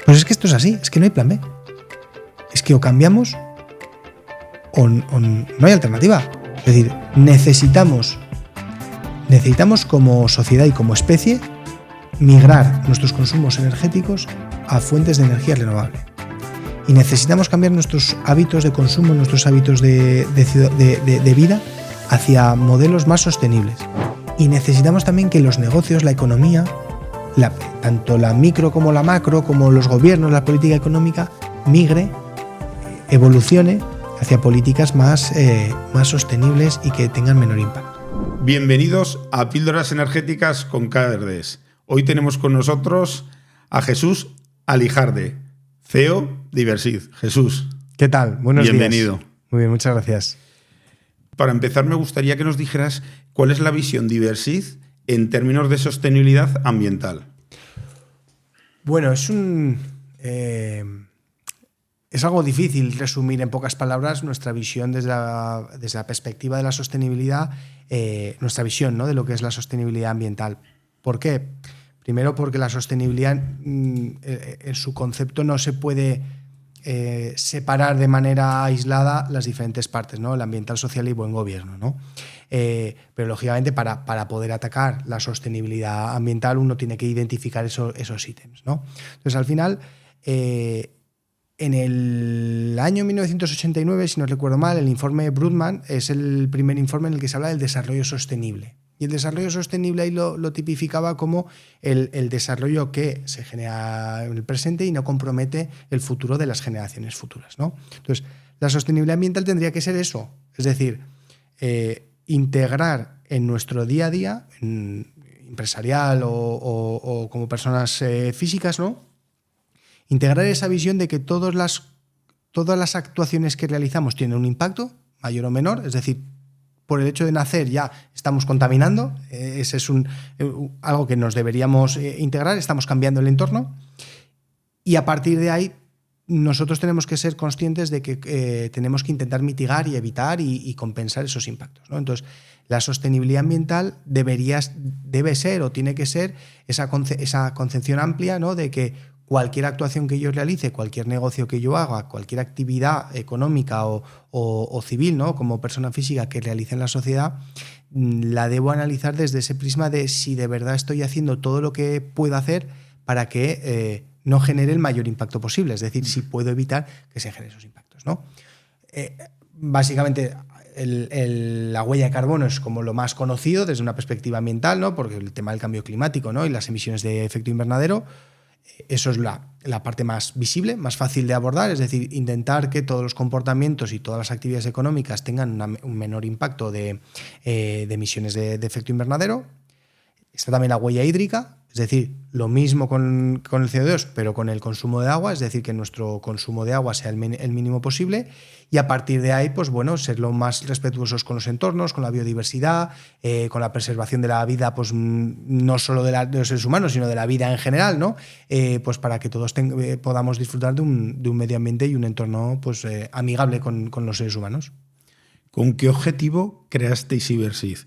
Pues es que esto es así, es que no hay plan B. Es que o cambiamos o no hay alternativa. Es decir, necesitamos como sociedad y como especie migrar nuestros consumos energéticos a fuentes de energía renovable. Y necesitamos cambiar nuestros hábitos de consumo, nuestros hábitos de vida hacia modelos más sostenibles. Y necesitamos también que los negocios, la economía, tanto la micro como la macro, como los gobiernos, la política económica, migre, evolucione hacia políticas más sostenibles y que tengan menor impacto. Bienvenidos a Píldoras Energéticas con KRDS. Hoy tenemos con nosotros a Jesús Alijarde, CEO de Ibersid. Jesús. ¿Qué tal? Buenos días. Bienvenido. Muy bien, muchas gracias. Para empezar, me gustaría que nos dijeras cuál es la visión de Ibersid en términos de sostenibilidad ambiental. Bueno, es algo difícil resumir en pocas palabras nuestra visión desde la perspectiva de la sostenibilidad, nuestra visión, ¿no?, de lo que es la sostenibilidad ambiental. ¿Por qué? Primero porque la sostenibilidad en su concepto no se puede separar de manera aislada las diferentes partes, ¿no?, el ambiental, social y buen gobierno, ¿no? Pero lógicamente para poder atacar la sostenibilidad ambiental uno tiene que identificar esos ítems, ¿no? Entonces al final, en el año 1989, si no recuerdo mal, el informe Brundtland es el primer informe en el que se habla del desarrollo sostenible. Y el desarrollo sostenible ahí lo tipificaba como el desarrollo que se genera en el presente y no compromete el futuro de las generaciones futuras, ¿no? Entonces, la sostenibilidad ambiental tendría que ser eso, es decir, integrar en nuestro día a día, empresarial o como personas físicas, ¿no?, integrar esa visión de que todas las actuaciones que realizamos tienen un impacto, mayor o menor, es decir, por el hecho de nacer ya estamos contaminando, ese es algo que nos deberíamos integrar, estamos cambiando el entorno y a partir de ahí nosotros tenemos que ser conscientes de que tenemos que intentar mitigar y evitar y compensar esos impactos, ¿no? Entonces, la sostenibilidad ambiental debe ser o tiene que ser esa concepción amplia, ¿no?, de que cualquier actuación que yo realice, cualquier negocio que yo haga, cualquier actividad económica o civil, ¿no?, como persona física que realice en la sociedad, la debo analizar desde ese prisma de si de verdad estoy haciendo todo lo que puedo hacer para que no genere el mayor impacto posible. Es decir, si puedo evitar que se generen esos impactos, ¿no? Básicamente, la huella de carbono es como lo más conocido desde una perspectiva ambiental, ¿no?, porque el tema del cambio climático, ¿no?, y las emisiones de efecto invernadero. Eso es la parte más visible, más fácil de abordar, es decir, intentar que todos los comportamientos y todas las actividades económicas tengan un menor impacto de emisiones de efecto invernadero. Está también la huella hídrica, es decir, lo mismo con el CO2, pero con el consumo de agua, es decir, que nuestro consumo de agua sea el mínimo posible y a partir de ahí, pues bueno, ser lo más respetuosos con los entornos, con la biodiversidad, con la preservación de la vida, pues no solo de los seres humanos, sino de la vida en general, ¿no? Pues para que todos podamos disfrutar de un medio ambiente y un entorno pues amigable con los seres humanos. ¿Con qué objetivo creasteis Ibersid?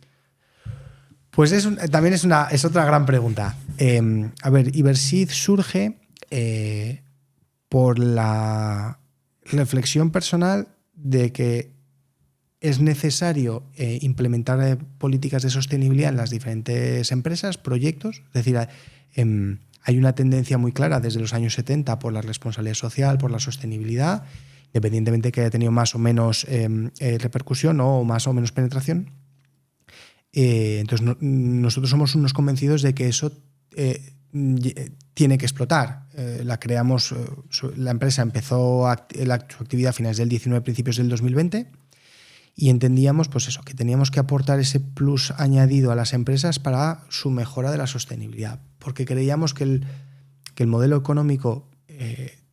Pues también es otra gran pregunta. A ver, Ibersid surge por la reflexión personal de que es necesario implementar políticas de sostenibilidad en las diferentes empresas, proyectos. Es decir, hay una tendencia muy clara desde los años 70 por la responsabilidad social, por la sostenibilidad, independientemente de que haya tenido más o menos repercusión, ¿no?, o más o menos penetración. Entonces nosotros somos unos convencidos de que eso tiene que explotar. La empresa empezó su actividad a finales del 19, principios del 2020 y entendíamos pues eso, que teníamos que aportar ese plus añadido a las empresas para su mejora de la sostenibilidad, porque creíamos que el modelo económico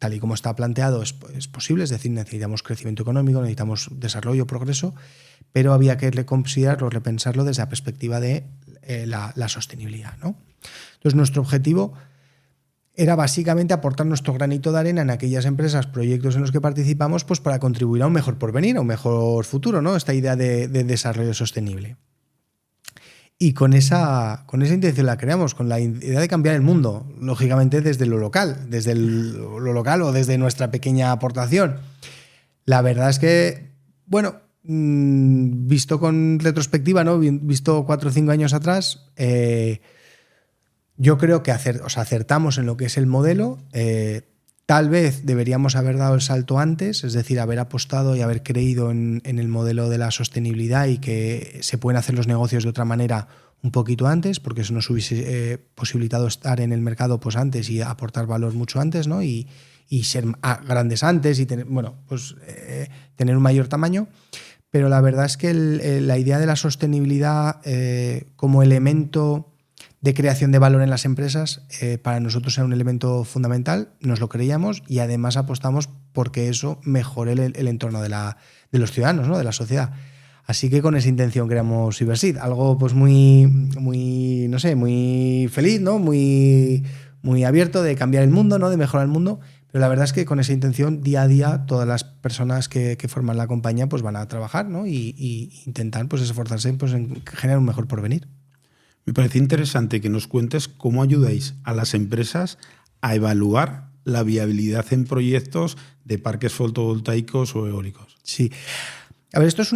tal y como está planteado es posible, es decir, necesitamos crecimiento económico, necesitamos desarrollo, progreso, pero había que reconsiderarlo, repensarlo desde la perspectiva de la sostenibilidad, ¿no? Entonces, nuestro objetivo era básicamente aportar nuestro granito de arena en aquellas empresas, proyectos en los que participamos, pues para contribuir a un mejor porvenir, a un mejor futuro, ¿no? Esta idea de desarrollo sostenible. Y con esa intención la creamos, con la idea de cambiar el mundo, lógicamente desde lo local, lo local o desde nuestra pequeña aportación. La verdad es que, bueno, visto con retrospectiva, ¿no? Visto 4 o 5 años atrás, yo creo que acertamos en lo que es el modelo. Tal vez deberíamos haber dado el salto antes, es decir, haber apostado y haber creído en el modelo de la sostenibilidad y que se pueden hacer los negocios de otra manera un poquito antes, porque eso nos hubiese posibilitado estar en el mercado pues antes y aportar valor mucho antes, ¿no? Y ser grandes antes y tener, tener un mayor tamaño. Pero la verdad es que la idea de la sostenibilidad como elemento de creación de valor en las empresas, para nosotros era un elemento fundamental, nos lo creíamos y además apostamos porque eso mejore el entorno de los ciudadanos, ¿no? De la sociedad. Así que con esa intención creamos Iberseed, algo pues muy, no sé, muy feliz, ¿no? Muy abierto de cambiar el mundo, ¿no? De mejorar el mundo, pero la verdad es que con esa intención día a día todas las personas que forman la compañía pues van a trabajar, ¿no? Y intentar pues esforzarse pues, en generar un mejor porvenir. Me parece interesante que nos cuentes cómo ayudáis a las empresas a evaluar la viabilidad en proyectos de parques fotovoltaicos o eólicos. Sí. A ver, esto es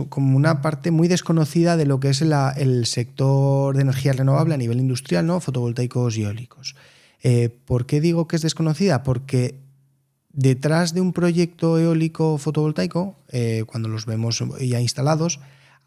como una parte muy desconocida de lo que es el sector de energía renovable a nivel industrial, ¿no? Fotovoltaicos y eólicos. ¿Por qué digo que es desconocida? Porque detrás de un proyecto eólico fotovoltaico, cuando los vemos ya instalados,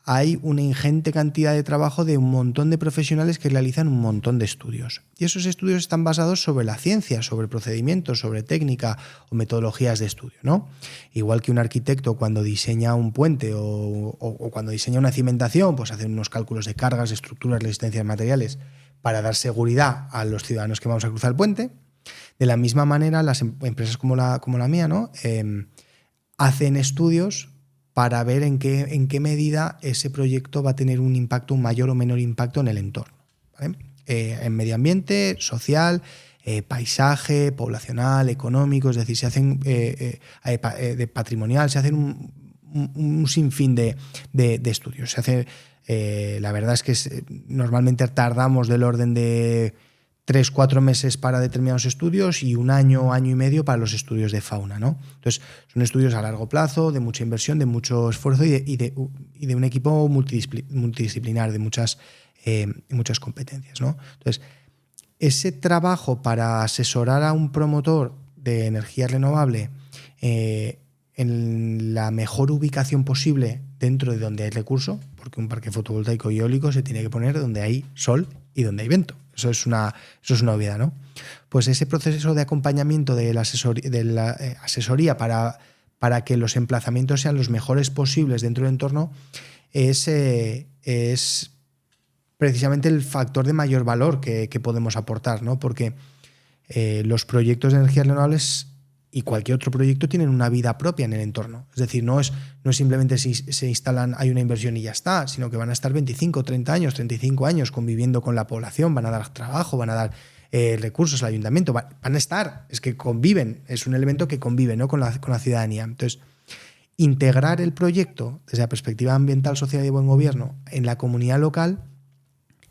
hay una ingente cantidad de trabajo de un montón de profesionales que realizan un montón de estudios. Y esos estudios están basados sobre la ciencia, sobre procedimientos, sobre técnica o metodologías de estudio, ¿no? Igual que un arquitecto cuando diseña un puente o cuando diseña una cimentación, pues hace unos cálculos de cargas, estructuras, resistencias materiales para dar seguridad a los ciudadanos que vamos a cruzar el puente. De la misma manera, las empresas como la mía, ¿no? Hacen estudios para ver en qué medida ese proyecto va a tener un impacto, un mayor o menor impacto en el entorno, ¿vale? En medio ambiente, social, paisaje, poblacional, económico, es decir, se hacen de patrimonial, se hacen un sinfín de estudios. Se hace, la verdad es que normalmente tardamos del orden de 3-4 meses para determinados estudios y un año y medio para los estudios de fauna, ¿no? Entonces, son estudios a largo plazo, de mucha inversión, de mucho esfuerzo y de un equipo multidisciplinar, de muchas competencias, ¿no? Entonces, ese trabajo para asesorar a un promotor de energía renovable en la mejor ubicación posible dentro de donde hay recurso, porque un parque fotovoltaico y eólico se tiene que poner donde hay sol y donde hay viento. Eso es una obviedad, ¿no? Pues ese proceso de acompañamiento de la asesoría para que los emplazamientos sean los mejores posibles dentro del entorno es precisamente el factor de mayor valor que podemos aportar, ¿no? Porque los proyectos de energías renovables y cualquier otro proyecto tienen una vida propia en el entorno. Es decir, no es simplemente si se instalan, hay una inversión y ya está, sino que van a estar 25, 30 años, 35 años conviviendo con la población, van a dar trabajo, van a dar recursos al ayuntamiento, van a estar, es que conviven, es un elemento que convive, ¿no? con la ciudadanía. Entonces, integrar el proyecto desde la perspectiva ambiental, social y de buen gobierno en la comunidad local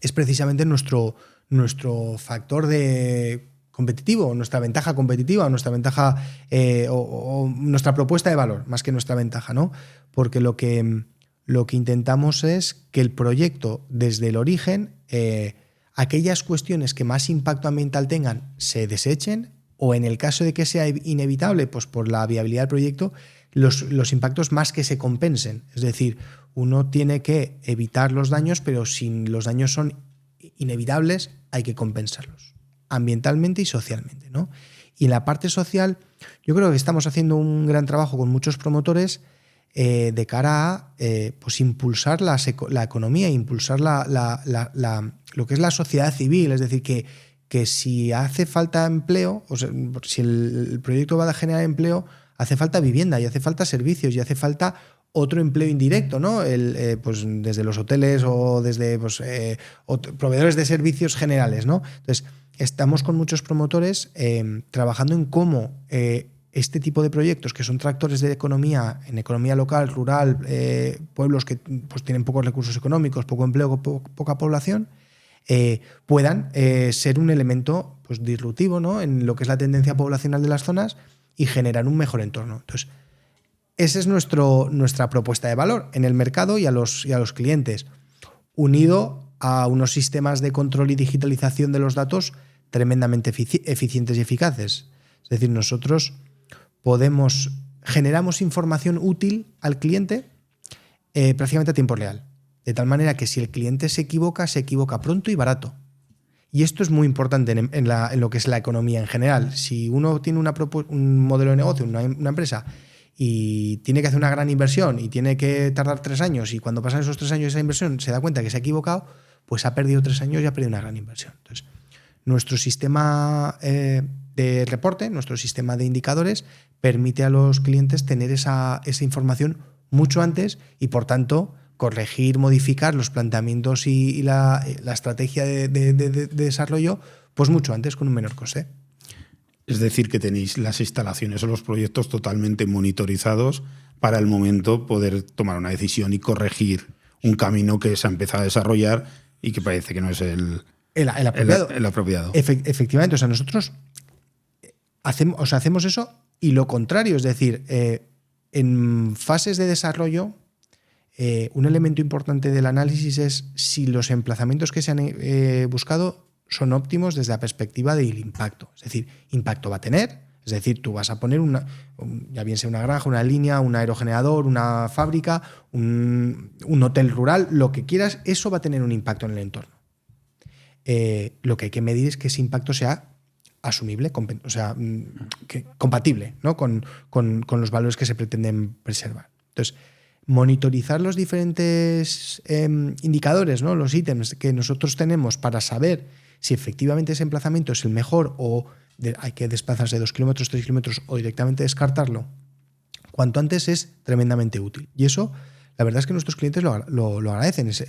es precisamente nuestro factor de competitivo, nuestra ventaja competitiva, nuestra ventaja o nuestra propuesta de valor, más que nuestra ventaja, ¿no? Porque lo que intentamos es que el proyecto, desde el origen, aquellas cuestiones que más impacto ambiental tengan se desechen, o en el caso de que sea inevitable, pues por la viabilidad del proyecto, los impactos más que se compensen. Es decir, uno tiene que evitar los daños, pero si los daños son inevitables, hay que compensarlos ambientalmente y socialmente, ¿no? Y en la parte social, yo creo que estamos haciendo un gran trabajo con muchos promotores de cara a pues impulsar la economía, impulsar lo que es la sociedad civil, es decir, que si hace falta empleo, o sea, si el proyecto va a generar empleo, hace falta vivienda y hace falta servicios y hace falta otro empleo indirecto, ¿no? Pues desde los hoteles o desde proveedores de servicios generales, ¿no? Entonces, estamos con muchos promotores trabajando en cómo este tipo de proyectos que son tractores de economía, en economía local, rural, pueblos que pues, tienen pocos recursos económicos, poco empleo, poca población, puedan ser un elemento pues, disruptivo, ¿no?, en lo que es la tendencia poblacional de las zonas y generar un mejor entorno. Entonces, esa es nuestra propuesta de valor en el mercado y a los clientes, unido a unos sistemas de control y digitalización de los datos tremendamente eficientes y eficaces. Es decir, nosotros generamos información útil al cliente prácticamente a tiempo real, de tal manera que si el cliente se equivoca pronto y barato. Y esto es muy importante en lo que es la economía en general. Si uno tiene un modelo de negocio, una empresa, y tiene que hacer una gran inversión y tiene que tardar 3 años, y cuando pasan esos 3 años de esa inversión se da cuenta que se ha equivocado, pues ha perdido 3 años y ha perdido una gran inversión. Entonces, nuestro sistema de reporte, nuestro sistema de indicadores, permite a los clientes tener esa información mucho antes y, por tanto, corregir, modificar los planteamientos y la estrategia de desarrollo pues mucho antes, con un menor coste. Es decir, que tenéis las instalaciones o los proyectos totalmente monitorizados para el momento poder tomar una decisión y corregir un camino que se ha empezado a desarrollar y que parece que no es el apropiado. Efectivamente, o sea, nosotros hacemos eso y lo contrario, es decir, en fases de desarrollo, un elemento importante del análisis es si los emplazamientos que se han buscado son óptimos desde la perspectiva del impacto. Es decir, impacto va a tener, es decir, tú vas a poner ya bien sea una granja, una línea, un aerogenerador, una fábrica, un hotel rural, lo que quieras, eso va a tener un impacto en el entorno. Lo que hay que medir es que ese impacto sea asumible, o sea, compatible, ¿no?, con los valores que se pretenden preservar. Entonces, monitorizar los diferentes indicadores, ¿no?, los ítems que nosotros tenemos para saber si efectivamente ese emplazamiento es el mejor o hay que desplazarse 2 kilómetros, 3 kilómetros o directamente descartarlo, cuanto antes es tremendamente útil. Y eso, la verdad es que nuestros clientes lo agradecen. Es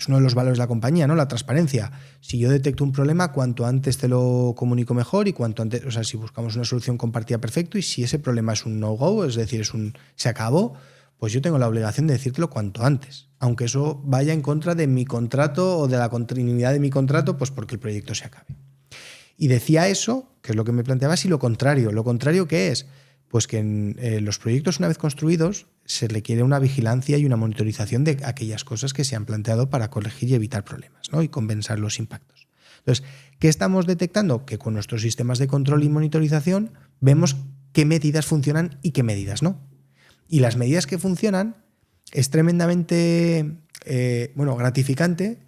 uno de los valores de la compañía, ¿no?, la transparencia. Si yo detecto un problema, cuanto antes te lo comunico mejor y cuanto antes, o sea, si buscamos una solución compartida, perfecto, y si ese problema es un no-go, es decir, se acabó, pues yo tengo la obligación de decírtelo cuanto antes, aunque eso vaya en contra de mi contrato o de la continuidad de mi contrato, pues porque el proyecto se acabe. Y decía eso, que es lo que me planteabas, y lo contrario. ¿Lo contrario qué es? Pues que en los proyectos, una vez construidos, se requiere una vigilancia y una monitorización de aquellas cosas que se han planteado para corregir y evitar problemas, ¿no?, y compensar los impactos. Entonces, ¿qué estamos detectando? Que con nuestros sistemas de control y monitorización vemos qué medidas funcionan y qué medidas no. Y las medidas que funcionan es tremendamente gratificante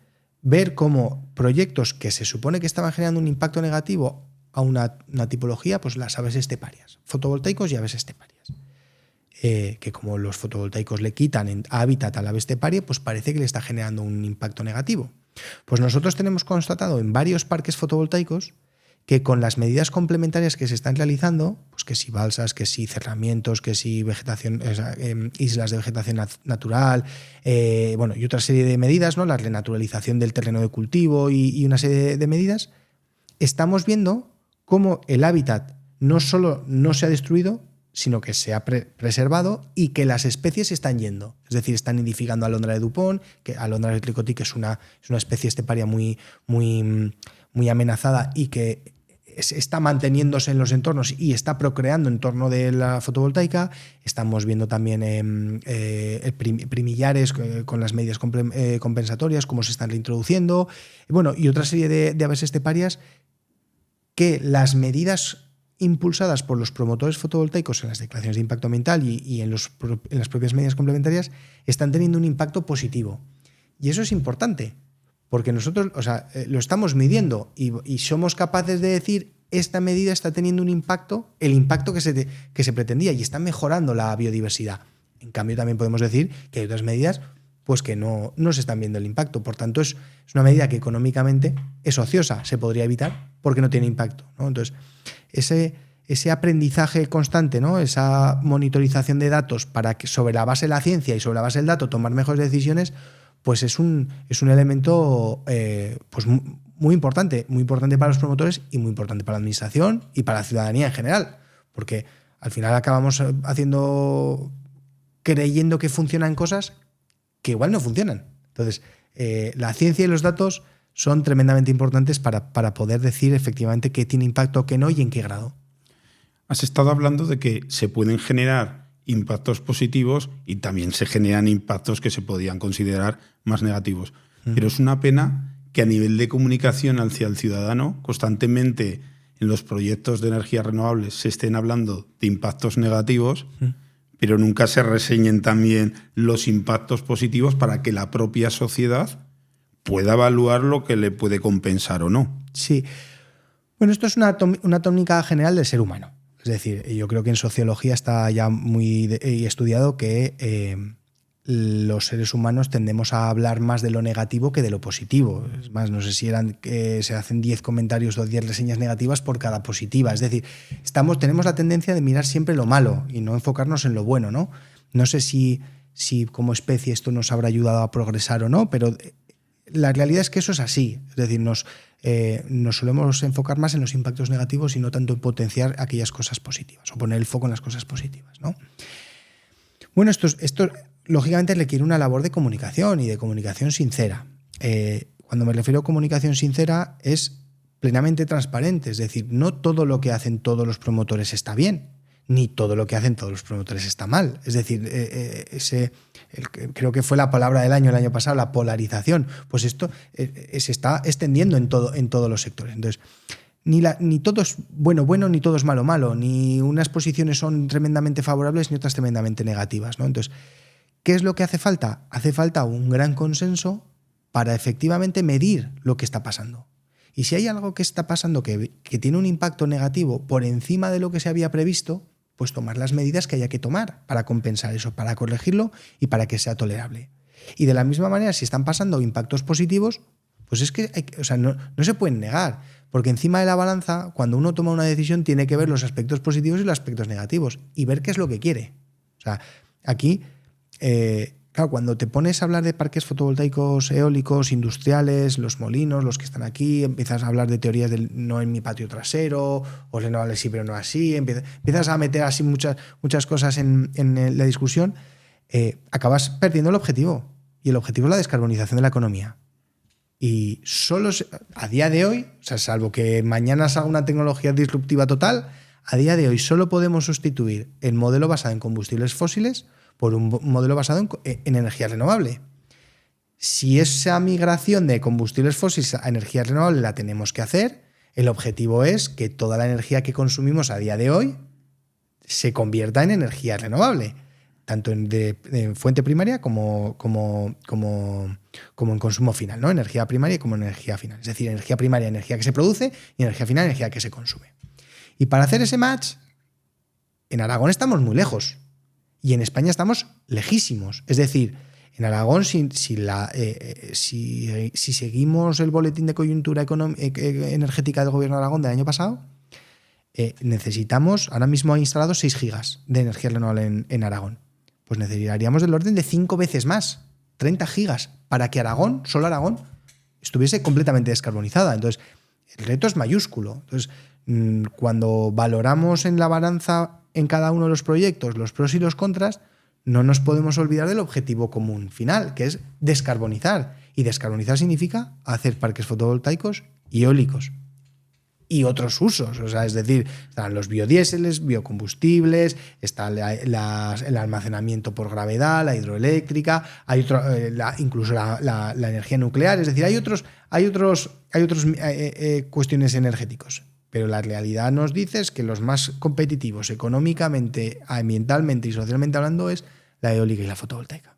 ver cómo proyectos que se supone que estaban generando un impacto negativo a una tipología, pues las aves esteparias, fotovoltaicos y aves esteparias, que como los fotovoltaicos le quitan hábitat a la ave esteparia, pues parece que le está generando un impacto negativo. Pues nosotros tenemos constatado en varios parques fotovoltaicos que con las medidas complementarias que se están realizando, pues que si balsas, que si cerramientos, que si vegetación, islas de vegetación natural, y otra serie de medidas, ¿no?, la renaturalización del terreno de cultivo y una serie de medidas, estamos viendo cómo el hábitat no solo no se ha destruido, sino que se ha preservado y que las especies están yendo. Es decir, están nidificando alondra de Dupont, que alondra de Tricotí, que es una especie esteparia muy, muy, muy amenazada y que está manteniéndose en los entornos y está procreando en torno de la fotovoltaica. Estamos viendo también primillares con las medidas compensatorias, cómo se están reintroduciendo, y otra serie de aves esteparias que las medidas impulsadas por los promotores fotovoltaicos en las declaraciones de impacto ambiental y en las propias medidas complementarias están teniendo un impacto positivo. Y eso es importante, porque nosotros lo estamos midiendo y somos capaces de decir esta medida está teniendo un impacto, el impacto que se pretendía, y está mejorando la biodiversidad. En cambio, también podemos decir que hay otras medidas pues que no se están viendo el impacto. Por tanto, es una medida que económicamente es ociosa, se podría evitar porque no tiene impacto, ¿no? Entonces, ese aprendizaje constante, ¿no?, esa monitorización de datos para que sobre la base de la ciencia y sobre la base del dato tomar mejores decisiones, pues es un elemento pues muy importante para los promotores y muy importante para la administración y para la ciudadanía en general. Porque al final acabamos creyendo que funcionan cosas que igual no funcionan. Entonces, la ciencia y los datos son tremendamente importantes para poder decir efectivamente qué tiene impacto, qué no y en qué grado. Has estado hablando de que se pueden generar impactos positivos y también se generan impactos que se podían considerar más negativos. Pero es una pena que a nivel de comunicación hacia el ciudadano, constantemente en los proyectos de energías renovables se estén hablando de impactos negativos, pero nunca se reseñen también los impactos positivos para que la propia sociedad pueda evaluar lo que le puede compensar o no. Sí. Bueno, esto es una tónica general del ser humano. Es decir, yo creo que en sociología está ya muy estudiado que los seres humanos tendemos a hablar más de lo negativo que de lo positivo. Es más, no sé si se hacen 10 comentarios o 10 reseñas negativas por cada positiva. Es decir, tenemos la tendencia de mirar siempre lo malo y no enfocarnos en lo bueno, ¿no? No sé si como especie esto nos habrá ayudado a progresar o no, pero la realidad es que eso es así. Es decir, nos solemos enfocar más en los impactos negativos y no tanto en potenciar aquellas cosas positivas o poner el foco en las cosas positivas, ¿no? Bueno, esto lógicamente requiere una labor de comunicación y de comunicación sincera. Cuando me refiero a comunicación sincera es plenamente transparente, es decir, no todo lo que hacen todos los promotores está bien, ni todo lo que hacen todos los promotores está mal. Es decir, creo que fue la palabra del año el año pasado, la polarización. Pues esto se está extendiendo en todos los sectores. Entonces, ni todo es bueno, ni todo es malo, ni unas posiciones son tremendamente favorables ni otras tremendamente negativas, ¿no? Entonces, ¿qué es lo que hace falta? Hace falta un gran consenso para efectivamente medir lo que está pasando. Y si hay algo que está pasando que tiene un impacto negativo por encima de lo que se había previsto, pues tomar las medidas que haya que tomar para compensar eso, para corregirlo y para que sea tolerable. Y de la misma manera, si están pasando impactos positivos, pues es que no se pueden negar, porque encima de la balanza, cuando uno toma una decisión, tiene que ver los aspectos positivos y los aspectos negativos y ver qué es lo que quiere. O sea, aquí, claro, cuando te pones a hablar de parques fotovoltaicos, eólicos, industriales, los molinos, los que están aquí, empiezas a hablar de teorías del no en mi patio trasero, o renovables sí, pero no así, empiezas a meter así muchas cosas en la discusión, acabas perdiendo el objetivo. Y el objetivo es la descarbonización de la economía. Y solo a día de hoy, o sea, salvo que mañana salga una tecnología disruptiva total, a día de hoy solo podemos sustituir el modelo basado en combustibles fósiles por un modelo basado en energía renovable. Si esa migración de combustibles fósiles a energía renovable la tenemos que hacer, el objetivo es que toda la energía que consumimos a día de hoy se convierta en energía renovable, tanto de fuente primaria como en consumo final, ¿no? Energía primaria como energía final. Es decir, energía primaria, energía que se produce, y energía final, energía que se consume. Y para hacer ese match, en Aragón estamos muy lejos. Y en España estamos lejísimos. Es decir, en Aragón, si seguimos el boletín de coyuntura energética del Gobierno de Aragón del año pasado, necesitamos, ahora mismo hay instalados 6 gigas de energía renovable en Aragón. Pues necesitaríamos del orden de 5 veces más, 30 gigas, para que Aragón, solo Aragón, estuviese completamente descarbonizada. Entonces, el reto es mayúsculo. Entonces, cuando valoramos en la balanza en cada uno de los proyectos los pros y los contras, no nos podemos olvidar del objetivo común final, que es descarbonizar. Y descarbonizar significa hacer parques fotovoltaicos y eólicos y otros usos. O sea, es decir, están los biodiéseles, biocombustibles, está el almacenamiento por gravedad, la hidroeléctrica, hay incluso la energía nuclear. Es decir, hay otros cuestiones energéticos. Pero la realidad nos dice es que los más competitivos económicamente, ambientalmente y socialmente hablando es la eólica y la fotovoltaica.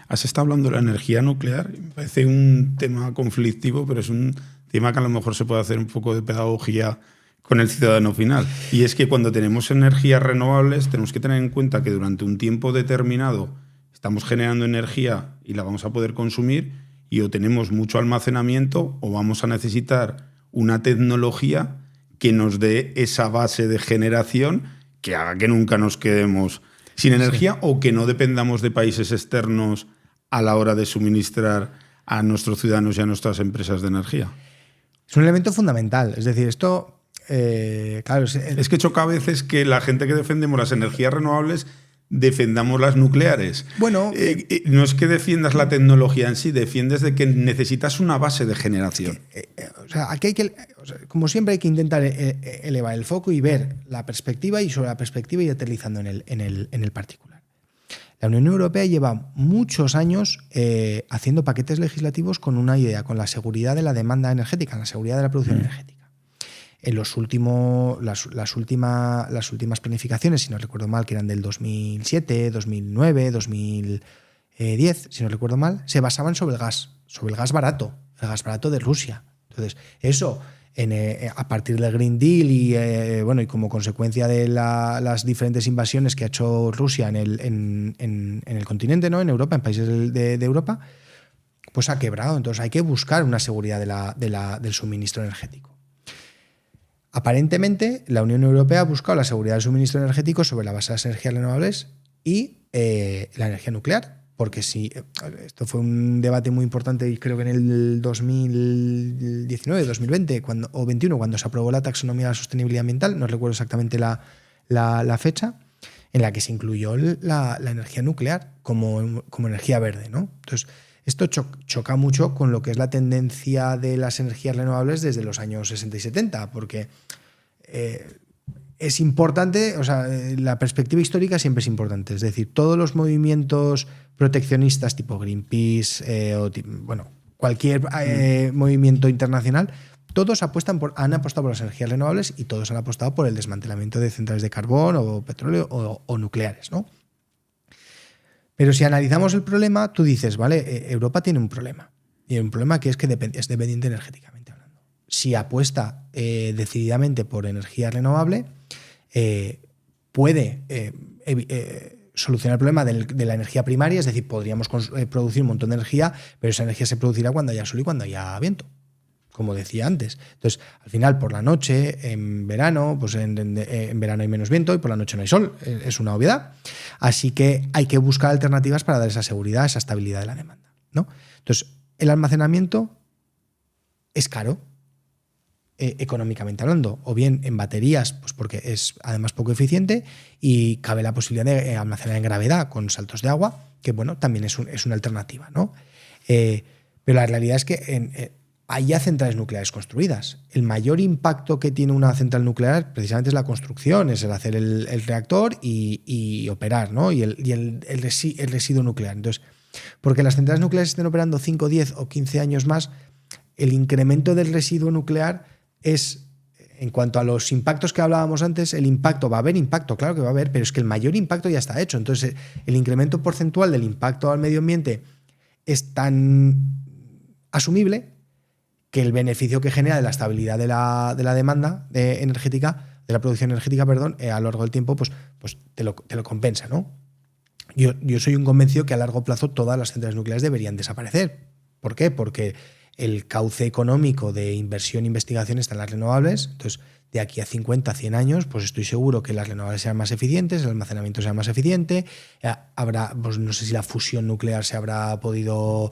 Has estado hablando de la energía nuclear. Me parece un tema conflictivo, pero es un tema que a lo mejor se puede hacer un poco de pedagogía con el ciudadano final. Y es que cuando tenemos energías renovables tenemos que tener en cuenta que durante un tiempo determinado estamos generando energía y la vamos a poder consumir, y o tenemos mucho almacenamiento o vamos a necesitar una tecnología que nos dé esa base de generación que haga que nunca nos quedemos sin energía, sí, o que no dependamos de países externos a la hora de suministrar a nuestros ciudadanos y a nuestras empresas de energía. Es un elemento fundamental. Es decir, esto claro, es que choca a veces que la gente que defendemos las energías renovables defendamos las nucleares. Bueno, no es que defiendas la tecnología en sí, defiendes de que necesitas una base de generación. O sea, aquí hay que, o sea, como siempre, hay que intentar elevar el foco y ver la perspectiva, y sobre la perspectiva ir aterrizando en el particular. La Unión Europea lleva muchos años haciendo paquetes legislativos con una idea, con la seguridad de la demanda energética, la seguridad de la producción energética. En las últimas planificaciones, si no recuerdo mal, que eran del 2007, 2009, 2010, si no recuerdo mal, se basaban sobre el gas barato, el gas barato de Rusia. Entonces, eso, a partir del Green Deal y y como consecuencia de las diferentes invasiones que ha hecho Rusia en el continente, ¿no? En Europa, en países de Europa, pues ha quebrado. Entonces hay que buscar una seguridad del suministro energético. Aparentemente, la Unión Europea ha buscado la seguridad del suministro energético sobre la base de las energías renovables y la energía nuclear, porque si esto fue un debate muy importante, y creo que en el 2019, 2020 o 21, cuando se aprobó la taxonomía de la sostenibilidad ambiental, no recuerdo exactamente la fecha, en la que se incluyó la energía nuclear como energía verde, ¿no? Entonces, esto choca mucho con lo que es la tendencia de las energías renovables desde los años 60 y 70, porque es importante, o sea, la perspectiva histórica siempre es importante. Es decir, todos los movimientos proteccionistas tipo Greenpeace cualquier movimiento internacional, todos han apostado por las energías renovables, y todos han apostado por el desmantelamiento de centrales de carbón o petróleo o nucleares, ¿no? Pero si analizamos el problema, tú dices, vale, Europa tiene un problema. Y un problema que es que es dependiente energéticamente hablando. Si apuesta decididamente por energía renovable, puede solucionar el problema de la energía primaria, es decir, podríamos producir un montón de energía, pero esa energía se producirá cuando haya sol y cuando haya viento, como decía antes. Entonces, al final, por la noche, en verano, pues en verano hay menos viento y por la noche no hay sol. Es una obviedad. Así que hay que buscar alternativas para dar esa seguridad, esa estabilidad de la demanda, ¿no? Entonces, el almacenamiento es caro, económicamente hablando, o bien en baterías, pues porque es además poco eficiente, y cabe la posibilidad de almacenar en gravedad con saltos de agua, que bueno, también es una alternativa, ¿no? Pero la realidad es que hay ya centrales nucleares construidas. El mayor impacto que tiene una central nuclear precisamente es la construcción, es el hacer el reactor y operar, ¿no? Y el residuo nuclear. Entonces, porque las centrales nucleares estén operando 5, 10 o 15 años más, el incremento del residuo nuclear es, en cuanto a los impactos que hablábamos antes, el impacto, va a haber impacto, claro que va a haber, pero es que el mayor impacto ya está hecho. Entonces, el incremento porcentual del impacto al medio ambiente es tan asumible que el beneficio que genera de la estabilidad de la demanda energética, de la producción energética, perdón, a lo largo del tiempo, pues te lo compensa, ¿no? Yo soy un convencido que a largo plazo todas las centrales nucleares deberían desaparecer. ¿Por qué? Porque el cauce económico de inversión e investigación está en las renovables. Entonces, de aquí a 50, 100 años, pues estoy seguro que las renovables sean más eficientes, el almacenamiento sea más eficiente, habrá, pues no sé si la fusión nuclear se habrá podido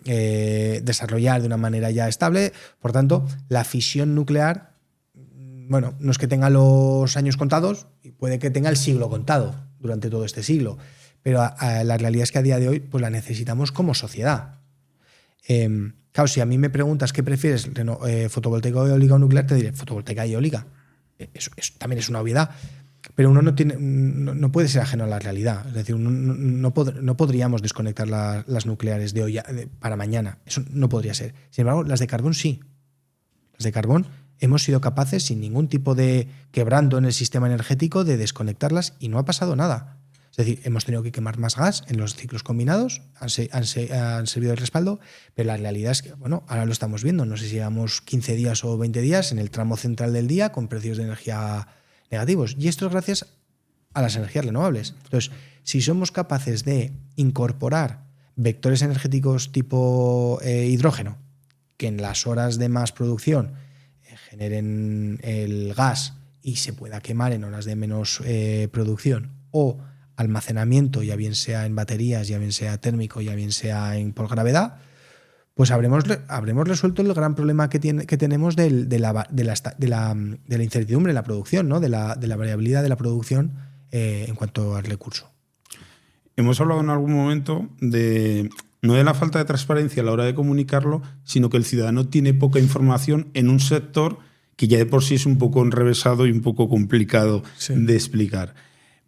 desarrollar de una manera ya estable. Por tanto, la fisión nuclear, bueno, no es que tenga los años contados, y puede que tenga el siglo contado durante todo este siglo, pero la realidad es que a día de hoy pues la necesitamos como sociedad. Claro, si a mí me preguntas qué prefieres, fotovoltaica o eólica o nuclear, te diré fotovoltaica y eólica. Eso también es una obviedad, pero uno no puede ser ajeno a la realidad. Es decir, no podríamos desconectar las nucleares de hoy para mañana. Eso no podría ser. Sin embargo, las de carbón sí. Las de carbón hemos sido capaces, sin ningún tipo de quebranto en el sistema energético, de desconectarlas y no ha pasado nada. Es decir, hemos tenido que quemar más gas en los ciclos combinados, han servido de respaldo, pero la realidad es que, bueno, ahora lo estamos viendo, no sé si llevamos 15 días o 20 días en el tramo central del día con precios de energía negativos. Y esto es gracias a las energías renovables. Entonces, si somos capaces de incorporar vectores energéticos tipo hidrógeno, que en las horas de más producción generen el gas y se pueda quemar en horas de menos producción, o almacenamiento, ya bien sea en baterías, ya bien sea térmico, ya bien sea por gravedad, pues habremos resuelto el gran problema que tenemos de la incertidumbre en la producción, ¿no? de la variabilidad de la producción en cuanto al recurso. Hemos hablado en algún momento no de la falta de transparencia a la hora de comunicarlo, sino que el ciudadano tiene poca información en un sector que ya de por sí es un poco enrevesado y un poco complicado de explicar.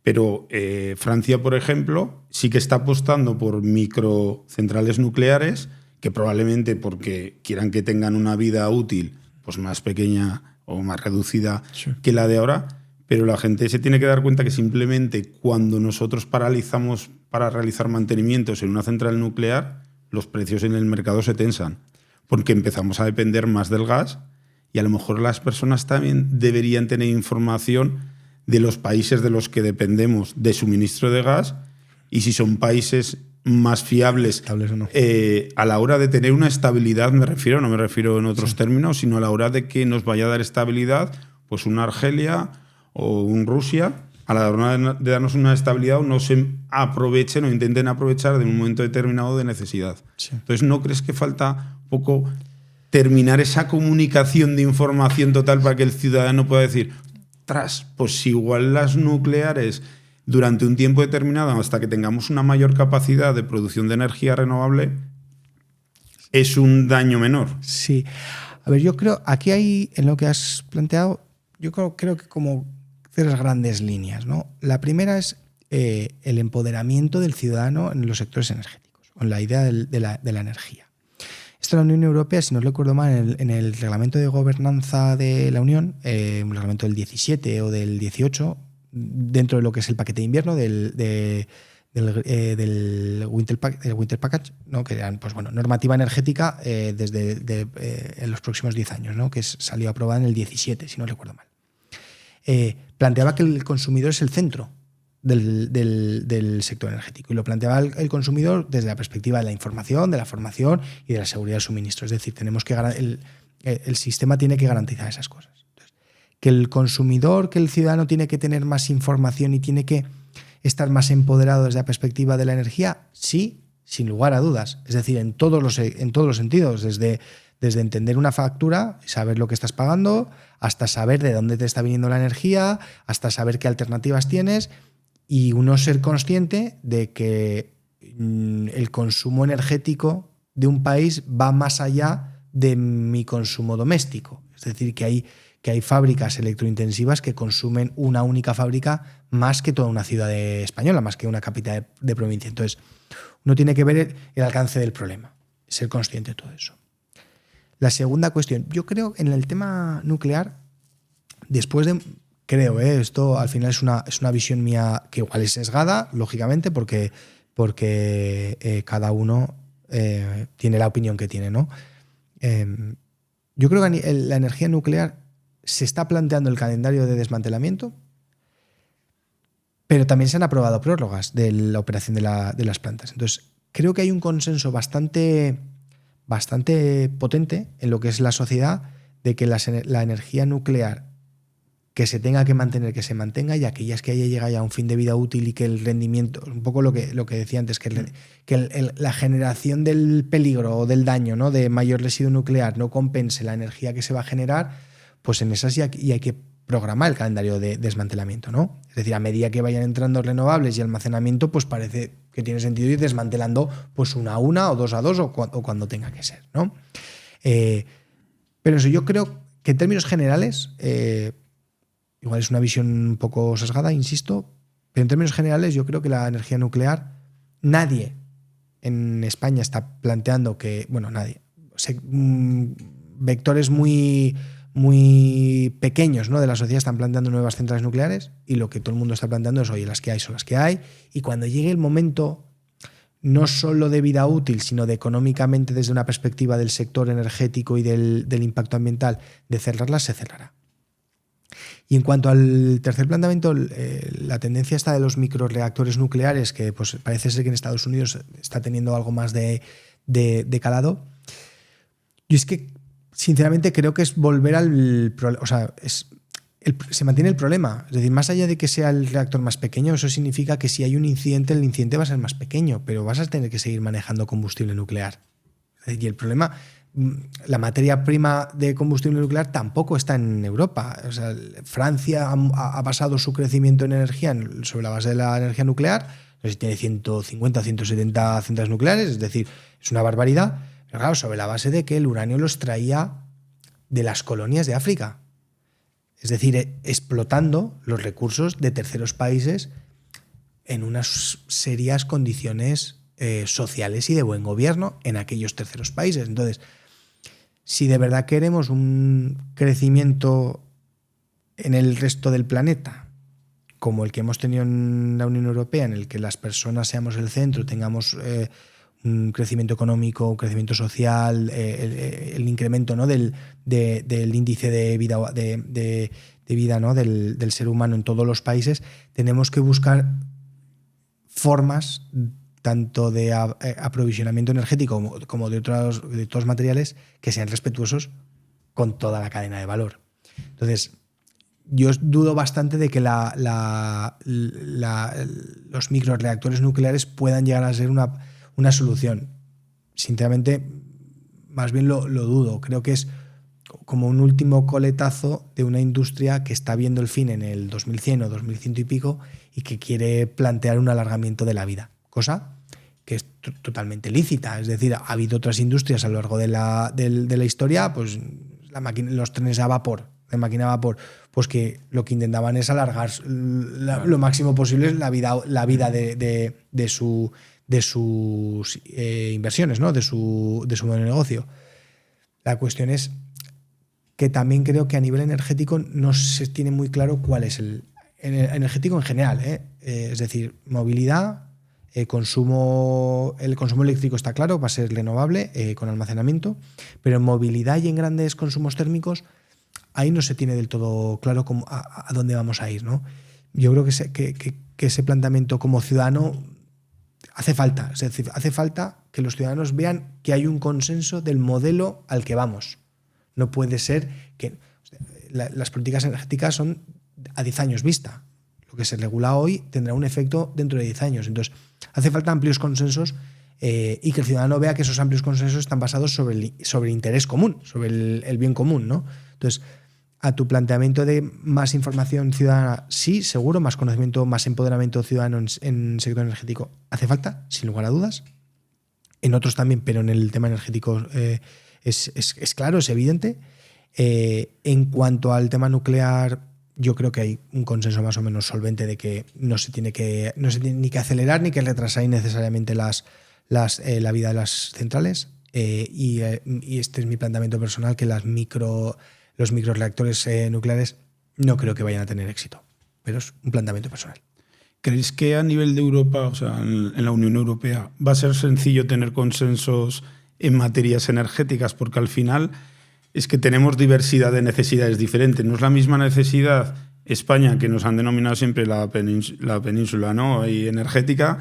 Pero Francia, por ejemplo, sí que está apostando por microcentrales nucleares, que probablemente porque quieran que tengan una vida útil pues más pequeña o más reducida que la de ahora, pero la gente se tiene que dar cuenta que simplemente cuando nosotros paralizamos para realizar mantenimientos en una central nuclear, los precios en el mercado se tensan, porque empezamos a depender más del gas y a lo mejor las personas también deberían tener información de los países de los que dependemos de suministro de gas y si son países más fiables o no. A la hora de tener una estabilidad, no me refiero en otros términos, sino a la hora de que nos vaya a dar estabilidad, pues una Argelia o un Rusia, a la hora de darnos una estabilidad, no se aprovechen o intenten aprovechar de un momento determinado de necesidad. Sí. Entonces, ¿no crees que falta un poco terminar esa comunicación de información total para que el ciudadano pueda decir, pues igual las nucleares durante un tiempo determinado, hasta que tengamos una mayor capacidad de producción de energía renovable, es un daño menor? Sí. A ver, yo creo, aquí hay, en lo que has planteado, yo creo que como tres grandes líneas, ¿no? La primera es el empoderamiento del ciudadano en los sectores energéticos, con la idea de la energía. Esto la Unión Europea, si no recuerdo mal, en el reglamento de gobernanza de la Unión, un reglamento del 17 o del 18, dentro de lo que es el paquete de invierno del Winter Package, ¿no? Que eran, pues bueno, normativa energética desde en los próximos 10 años, ¿no? Que salió aprobada en el 17, si no recuerdo mal. Planteaba que el consumidor es el centro del sector energético y lo planteaba el consumidor desde la perspectiva de la información, de la formación y de la seguridad del suministro. Es decir, tenemos que el sistema tiene que garantizar esas cosas. Entonces, que el consumidor, que el ciudadano tiene que tener más información y tiene que estar más empoderado desde la perspectiva de la energía, sí, sin lugar a dudas. Es decir, en todos los sentidos, desde entender una factura, saber lo que estás pagando, hasta saber de dónde te está viniendo la energía, hasta saber qué alternativas tienes y uno ser consciente de que el consumo energético de un país va más allá de mi consumo doméstico. Es decir, que hay fábricas electrointensivas que consumen una única fábrica más que toda una ciudad española, más que una capital de provincia. Entonces, uno tiene que ver el alcance del problema, ser consciente de todo eso. La segunda cuestión, yo creo en el tema nuclear, esto al final es una visión mía que igual es sesgada, lógicamente, porque cada uno tiene la opinión que tiene, ¿no? Yo creo que la energía nuclear se está planteando el calendario de desmantelamiento, pero también se han aprobado prórrogas de la operación de las plantas. Entonces, creo que hay un consenso bastante potente en lo que es la sociedad de que la energía nuclear que se tenga que mantener, que se mantenga, y aquellas que haya llegado ya a un fin de vida útil y que el rendimiento, un poco lo que decía antes, que la generación del peligro o del daño, ¿no?, de mayor residuo nuclear no compense la energía que se va a generar, pues en esas ya hay que programar el calendario de desmantelamiento, ¿no? Es decir, a medida que vayan entrando renovables y almacenamiento, pues parece que tiene sentido ir desmantelando pues una a una o dos a dos o cuando tenga que ser, ¿no? Pero eso, yo creo que en términos generales, igual es una visión un poco sesgada, insisto, pero en términos generales yo creo que la energía nuclear, nadie en España está planteando nadie, vectores muy pequeños, ¿no?, de la sociedad están planteando nuevas centrales nucleares, y lo que todo el mundo está planteando es, oye, las que hay son las que hay, y cuando llegue el momento, no solo de vida útil, sino de económicamente, desde una perspectiva del sector energético y del impacto ambiental, de cerrarlas, se cerrará. Y en cuanto al tercer planteamiento, la tendencia está de los microreactores nucleares, que pues parece ser que en Estados Unidos está teniendo algo más de calado. Y es que, sinceramente, creo que es volver al problema. O sea, se mantiene el problema. Es decir, más allá de que sea el reactor más pequeño, eso significa que si hay un incidente, el incidente va a ser más pequeño, pero vas a tener que seguir manejando combustible nuclear. Es Y el problema, la materia prima de combustible nuclear tampoco está en Europa. O sea, Francia ha basado su crecimiento en energía sobre la base de la energía nuclear. No sé si tiene 150, 170 centrales nucleares, es decir, es una barbaridad. Pero claro, sobre la base de que el uranio los traía de las colonias de África. Es decir, explotando los recursos de terceros países en unas serias condiciones sociales y de buen gobierno en aquellos terceros países. Entonces, si de verdad queremos un crecimiento en el resto del planeta, como el que hemos tenido en la Unión Europea, en el que las personas seamos el centro, tengamos un crecimiento económico, un crecimiento social, el incremento, ¿no?, del índice de vida, ¿no?, del ser humano en todos los países, tenemos que buscar formas tanto de aprovisionamiento energético como de otros materiales que sean respetuosos con toda la cadena de valor. Entonces, yo dudo bastante de que los microreactores nucleares puedan llegar a ser una solución. Sinceramente, más bien lo dudo. Creo que es como un último coletazo de una industria que está viendo el fin en el 2100 o 2100 y pico y que quiere plantear un alargamiento de la vida. Cosa que es totalmente lícita. Es decir, ha habido otras industrias a lo largo de la historia, pues los trenes a vapor, de máquina a vapor, pues que lo que intentaban es alargar lo máximo posible la vida de sus inversiones, ¿no?, de su modelo de negocio. La cuestión es que también creo que a nivel energético no se tiene muy claro cuál es el energético en general, es decir, movilidad, el consumo eléctrico está claro, va a ser renovable con almacenamiento, pero en movilidad y en grandes consumos térmicos ahí no se tiene del todo claro a dónde vamos a ir, ¿no? Yo creo que ese planteamiento como ciudadano hace falta. Es decir, hace falta que los ciudadanos vean que hay un consenso del modelo al que vamos. No puede ser que las políticas energéticas son a 10 años vista. Lo que se regula hoy tendrá un efecto dentro de 10 años. Entonces, hace falta amplios consensos y que el ciudadano vea que esos amplios consensos están basados sobre el interés común, sobre el bien común, ¿no? Entonces, a tu planteamiento de más información ciudadana, sí, seguro, más conocimiento, más empoderamiento ciudadano en el sector energético, hace falta, sin lugar a dudas. En otros también, pero en el tema energético es claro, es evidente. En cuanto al tema nuclear, yo creo que hay un consenso más o menos solvente de que no se tiene ni que acelerar ni que retrasar innecesariamente la vida de las centrales. Y este es mi planteamiento personal, que los microreactores nucleares no creo que vayan a tener éxito. Pero es un planteamiento personal. ¿Creéis que a nivel de Europa, o sea, en la Unión Europea, va a ser sencillo tener consensos en materias energéticas? Porque al final es que tenemos diversidad de necesidades diferentes. No es la misma necesidad España, que nos han denominado siempre la península, ¿no?, y energética,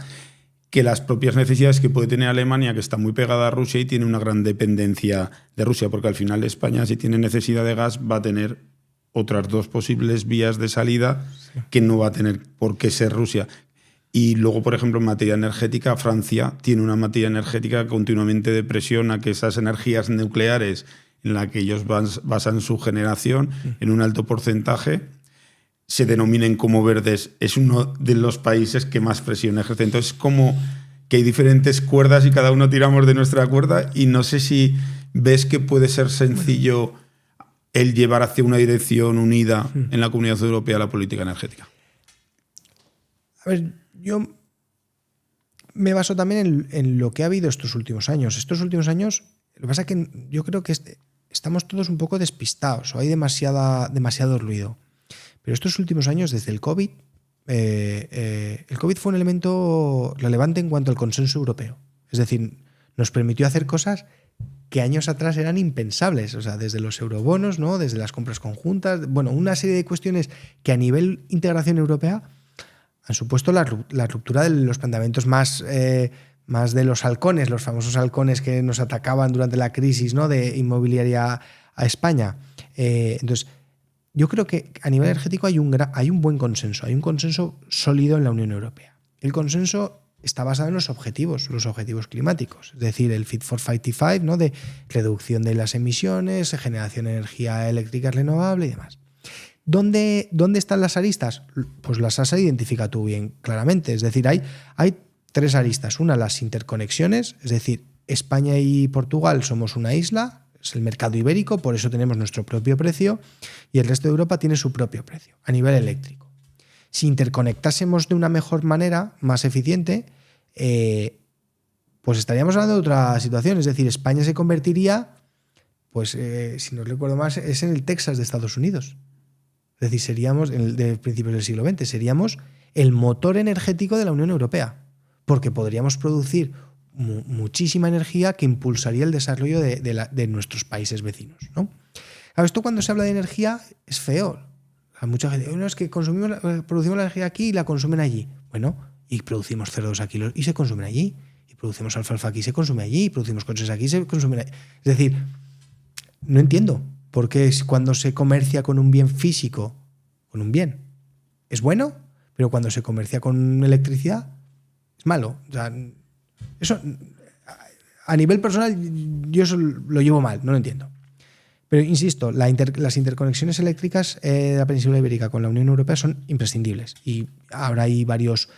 que las propias necesidades que puede tener Alemania, que está muy pegada a Rusia y tiene una gran dependencia de Rusia, porque al final España, si tiene necesidad de gas, va a tener otras dos posibles vías de salida que no va a tener por qué ser Rusia. Y luego, por ejemplo, en materia energética, Francia tiene una materia energética que continuamente de presión a que esas energías nucleares en la que ellos basan su generación en un alto porcentaje se denominen como verdes. Es uno de los países que más presión ejerce. Entonces, como que hay diferentes cuerdas y cada uno tiramos de nuestra cuerda, y no sé si ves que puede ser sencillo el llevar hacia una dirección unida en la Comunidad Europea la política energética. A ver, yo me baso también en lo que ha habido estos últimos años. Estos últimos años, lo que pasa es que yo creo que estamos todos un poco despistados, o hay demasiado ruido. Pero estos últimos años, desde el COVID, el COVID fue un elemento relevante en cuanto al consenso europeo. Es decir, nos permitió hacer cosas que años atrás eran impensables, o sea, desde los eurobonos, ¿no?, desde las compras conjuntas, bueno, una serie de cuestiones que a nivel integración europea han supuesto la ruptura de los planteamientos más de los halcones, los famosos halcones que nos atacaban durante la crisis, ¿no?, de inmobiliaria a España. Entonces, yo creo que a nivel energético hay un buen consenso, hay un consenso sólido en la Unión Europea. El consenso está basado en los objetivos climáticos, es decir, el Fit for 55, ¿no? De reducción de las emisiones, generación de energía eléctrica renovable y demás. ¿Dónde están las aristas? Pues las has identificado tú bien claramente. Es decir, hay 3 aristas. Una, las interconexiones, es decir, España y Portugal somos una isla, es el mercado ibérico, por eso tenemos nuestro propio precio, y el resto de Europa tiene su propio precio a nivel eléctrico. Si interconectásemos de una mejor manera, más eficiente, pues estaríamos hablando de otra situación. Es decir, España se convertiría, pues si no recuerdo más, es en el Texas de Estados Unidos. Es decir, seríamos, de principios del siglo XX, seríamos el motor energético de la Unión Europea, porque podríamos producir muchísima energía que impulsaría el desarrollo de nuestros países vecinos, ¿no? Claro, esto cuando se habla de energía es feo. Mucha gente dice, no, es que producimos la energía aquí y la consumen allí. Bueno, y producimos cerdos aquí y se consumen allí. Y producimos alfalfa aquí y se consume allí. Y producimos coches aquí y se consumen allí. Es decir, no entiendo por qué cuando se comercia con un bien físico, con un bien, es bueno, pero cuando se comercia con electricidad, es malo. O sea, eso, a nivel personal, yo eso lo llevo mal, no lo entiendo. Pero insisto, las interconexiones eléctricas de la península ibérica con la Unión Europea son imprescindibles. Y ahora hay varios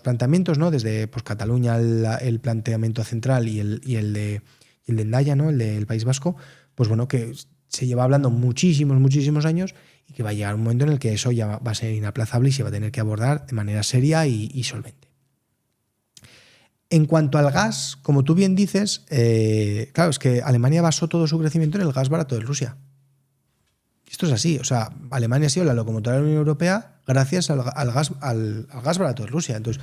planteamientos, ¿no? Desde pues, Cataluña, el planteamiento central y el de Endaya, ¿no? El del País Vasco, pues bueno, que se lleva hablando muchísimos años y que va a llegar un momento en el que eso ya va a ser inaplazable y se va a tener que abordar de manera seria y solvente. En cuanto al gas, como tú bien dices, claro, es que Alemania basó todo su crecimiento en el gas barato de Rusia. Esto es así, o sea, Alemania ha sido la locomotora de la Unión Europea gracias al gas barato de Rusia. Entonces,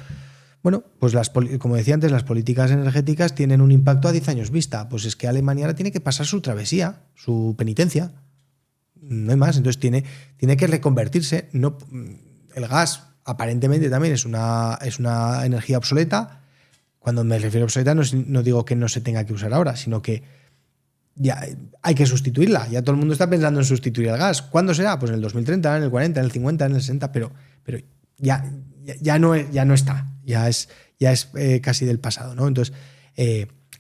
bueno, pues como decía antes, las políticas energéticas tienen un impacto a 10 años vista. Pues es que Alemania ahora tiene que pasar su travesía, su penitencia. No hay más, entonces tiene que reconvertirse. No, el gas aparentemente también es una energía obsoleta. Cuando me refiero a obsoleta no digo que no se tenga que usar ahora, sino que ya hay que sustituirla. Ya todo el mundo está pensando en sustituir el gas. ¿Cuándo será? Pues en el 2030, en el 40, en el 50, en el 60, pero ya no está. Ya es casi del pasado, ¿no? Entonces,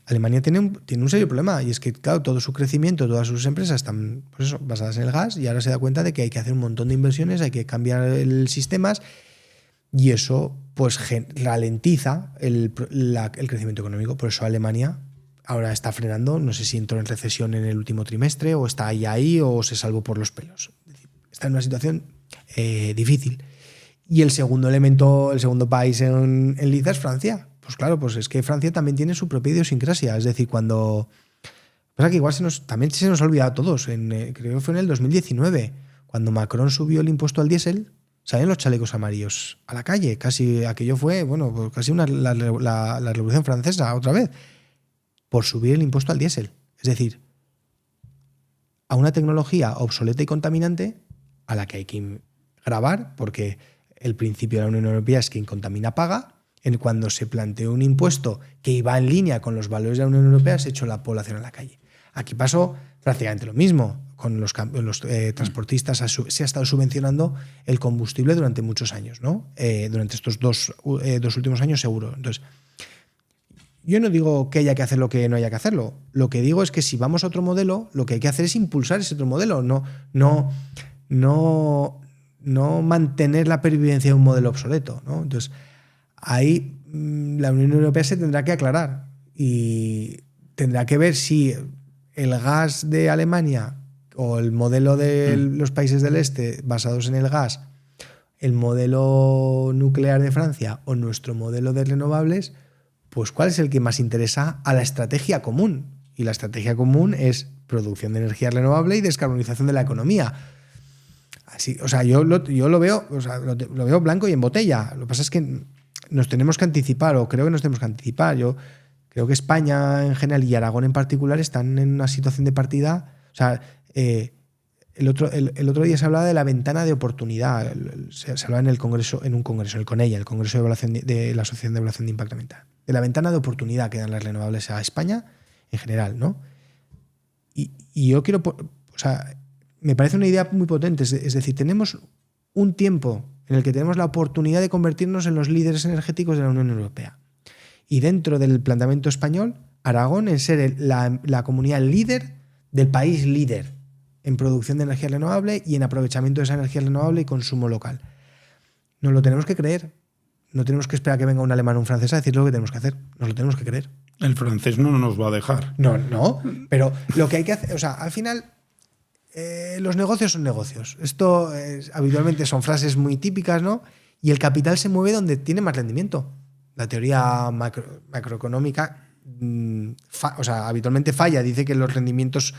Alemania tiene un serio problema, y es que, claro, todo su crecimiento, todas sus empresas están pues eso, basadas en el gas, y ahora se da cuenta de que hay que hacer un montón de inversiones, hay que cambiar el sistemas, y eso pues ralentiza el crecimiento económico. Por eso Alemania ahora está frenando, no sé si entró en recesión en el último trimestre o está ahí o se salvó por los pelos. Está en una situación difícil. Y el segundo país en liza es Francia. Pues claro, pues es que Francia también tiene su propia idiosincrasia. Es decir, pasa que igual también se nos ha olvidado a todos. Creo que fue en el 2019, cuando Macron subió el impuesto al diésel, salen los chalecos amarillos a la calle. Casi aquello fue, bueno, pues casi la Revolución Francesa otra vez, por subir el impuesto al diésel. Es decir, a una tecnología obsoleta y contaminante a la que hay que grabar, porque el principio de la Unión Europea es quien contamina paga. Cuando se planteó un impuesto que iba en línea con los valores de la Unión Europea, se echó la población a la calle. Aquí pasó prácticamente lo mismo. Con los transportistas se ha estado subvencionando el combustible durante muchos años, ¿no? Durante estos dos últimos años seguro. Entonces, yo no digo que haya que hacer lo que no haya que hacerlo. Lo que digo es que si vamos a otro modelo, lo que hay que hacer es impulsar ese otro modelo, no mantener la pervivencia de un modelo obsoleto, ¿no? Entonces, ahí la Unión Europea se tendrá que aclarar y tendrá que ver si el gas de Alemania o el modelo de los países del este basados en el gas, el modelo nuclear de Francia o nuestro modelo de renovables, pues cuál es el que más interesa a la estrategia común. Y la estrategia común es producción de energía renovable y descarbonización de la economía. Así, o sea, yo lo veo, o sea, lo veo blanco y en botella. Lo que pasa es que nos tenemos que anticipar, o creo que nos tenemos que anticipar. Yo creo que España en general y Aragón en particular están en una situación de partida. O sea, el otro día se hablaba de la ventana de oportunidad. Se hablaba en un congreso, el CONEIA, el Congreso de Evaluación de la Asociación de Evaluación de Impacto Ambiental, de la ventana de oportunidad que dan las renovables a España en general, ¿no? Y yo quiero, o sea, me parece una idea muy potente. Es decir, tenemos un tiempo en el que tenemos la oportunidad de convertirnos en los líderes energéticos de la Unión Europea. Y dentro del planteamiento español, Aragón es ser la comunidad líder del país líder en producción de energía renovable y en aprovechamiento de esa energía renovable y consumo local. Nos lo tenemos que creer. No tenemos que esperar a que venga un alemán o un francés a decir lo que tenemos que hacer. Nos lo tenemos que creer. El francés no nos va a dejar. No. Pero lo que hay que hacer, o sea, al final, los negocios son negocios. Esto habitualmente son frases muy típicas, ¿no? Y el capital se mueve donde tiene más rendimiento. La teoría macroeconómica habitualmente falla. Dice que los rendimientos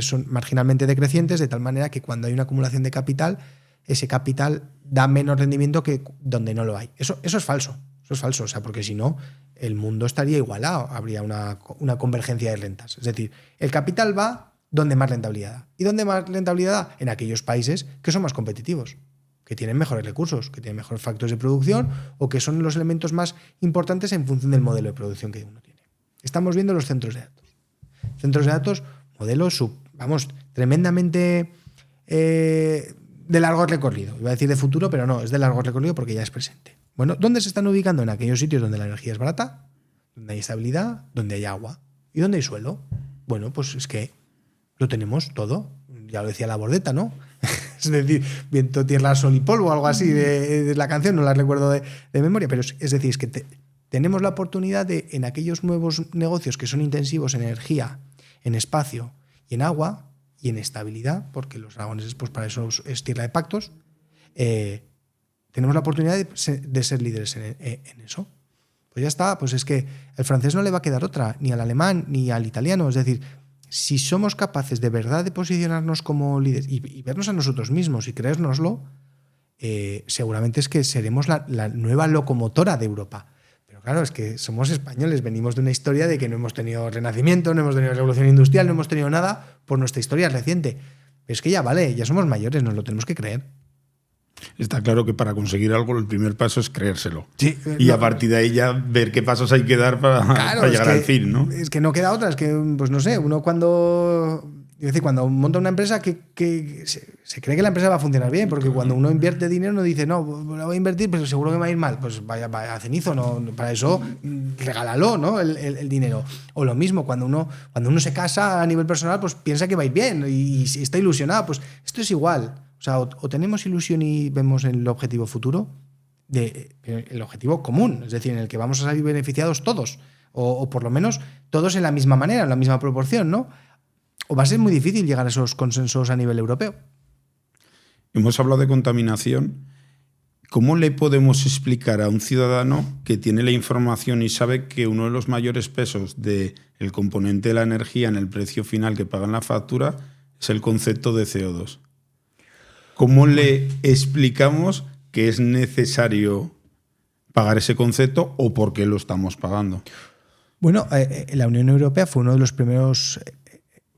son marginalmente decrecientes, de tal manera que cuando hay una acumulación de capital, ese capital da menos rendimiento que donde no lo hay. Eso es falso. Eso es falso. O sea, porque si no, el mundo estaría igualado. Habría una convergencia de rentas. Es decir, el capital va donde más rentabilidad da. ¿Y dónde más rentabilidad da? En aquellos países que son más competitivos, que tienen mejores recursos, que tienen mejores factores de producción o que son los elementos más importantes en función del modelo de producción que uno tiene. Estamos viendo los centros de datos. Centros de datos, modelos, tremendamente de largo recorrido. Iba a decir de futuro, pero no, es de largo recorrido porque ya es presente. Bueno, ¿dónde se están ubicando? En aquellos sitios donde la energía es barata, donde hay estabilidad, donde hay agua y donde hay suelo. Bueno, pues es que lo tenemos todo. Ya lo decía la Bordeta, ¿no? Es decir, viento, tierra, sol y polvo, algo así de la canción, no la recuerdo de memoria, pero es decir, es que tenemos la oportunidad de, en aquellos nuevos negocios que son intensivos en energía, en espacio y en agua y en estabilidad, porque los aragoneses, pues para eso es tierra de pactos, tenemos la oportunidad de ser líderes en eso. Pues ya está, pues es que el francés no le va a quedar otra, ni al alemán ni al italiano, es decir, si somos capaces de verdad de posicionarnos como líderes y vernos a nosotros mismos y creérnoslo, seguramente es que seremos la nueva locomotora de Europa. Pero claro, es que somos españoles, venimos de una historia de que no hemos tenido renacimiento, no hemos tenido revolución industrial, no hemos tenido nada por nuestra historia reciente. Pero es que ya vale, ya somos mayores, nos lo tenemos que creer. Está claro que para conseguir algo el primer paso es creérselo. Sí, y a partir de ahí ya ver qué pasos hay que dar para llegar al fin, ¿no? Es que no queda otra, es que, pues no sé, uno cuando monta una empresa que se cree que la empresa va a funcionar bien, porque cuando uno invierte dinero no dice, no, la voy a invertir, pero seguro que me va a ir mal. Pues vaya a cenizo, no, para eso regálalo, ¿no? El dinero. O lo mismo, cuando uno se casa a nivel personal, pues piensa que va a ir bien y está ilusionado. Pues esto es igual. O sea, o tenemos ilusión y vemos el objetivo futuro, el objetivo común, es decir, en el que vamos a salir beneficiados todos, o por lo menos todos en la misma manera, en la misma proporción, ¿no? O va a ser muy difícil llegar a esos consensos a nivel europeo. Hemos hablado de contaminación. ¿Cómo le podemos explicar a un ciudadano que tiene la información y sabe que uno de los mayores pesos del componente de la energía en el precio final que paga en la factura es el concepto de CO2? ¿Cómo le explicamos que es necesario pagar ese concepto o por qué lo estamos pagando? Bueno, la Unión Europea fue uno de los primeros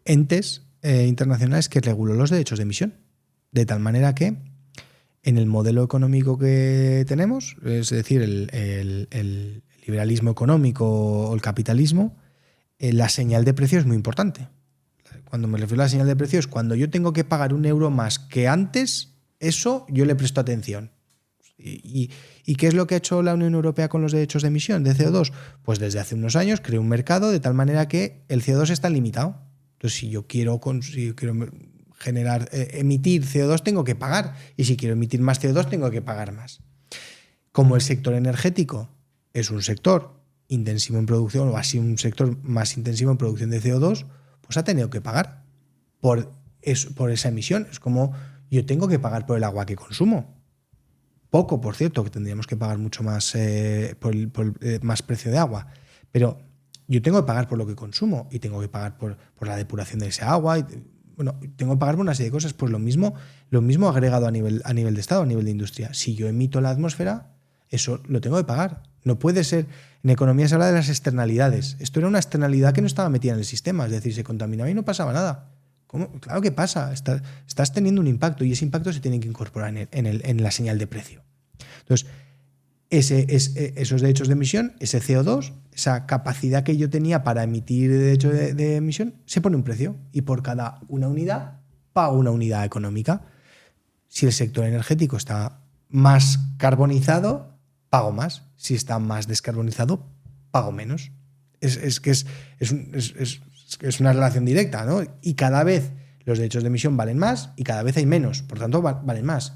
entes internacionales que reguló los derechos de emisión, de tal manera que en el modelo económico que tenemos, es decir, el liberalismo económico o el capitalismo, la señal de precio es muy importante. Cuando me refiero a la señal de precio es cuando yo tengo que pagar €1 más que antes, eso yo le presto atención. ¿Y qué es lo que ha hecho la Unión Europea con los derechos de emisión de CO2? Pues desde hace unos años creó un mercado de tal manera que el CO2 está limitado. Entonces, si yo quiero emitir CO2, tengo que pagar. Y si quiero emitir más CO2, tengo que pagar más. Como el sector energético es un sector intensivo en producción, o así un sector más intensivo en producción de CO2, pues ha tenido que pagar por esa emisión. Es como yo tengo que pagar por el agua que consumo. Poco, por cierto, que tendríamos que pagar mucho más por más precio de agua. Pero yo tengo que pagar por lo que consumo y tengo que pagar por la depuración de esa agua. Tengo que pagar por una serie de cosas. Pues lo mismo agregado a nivel de Estado, a nivel de industria. Si yo emito la atmósfera, eso lo tengo que pagar. No puede ser. En economía se habla de las externalidades. Esto era una externalidad que no estaba metida en el sistema. Es decir, se contaminaba y no pasaba nada. ¿Cómo? Claro que pasa. Estás teniendo un impacto y ese impacto se tiene que incorporar en la señal de precio. Entonces, esos derechos de emisión, ese CO2, esa capacidad que yo tenía para emitir derecho de emisión, se pone un precio y por cada una unidad pago una unidad económica. Si el sector energético está más carbonizado, pago más. Si está más descarbonizado, pago menos. Es una relación directa, ¿no? Y cada vez los derechos de emisión valen más y cada vez hay menos. Por tanto, valen más.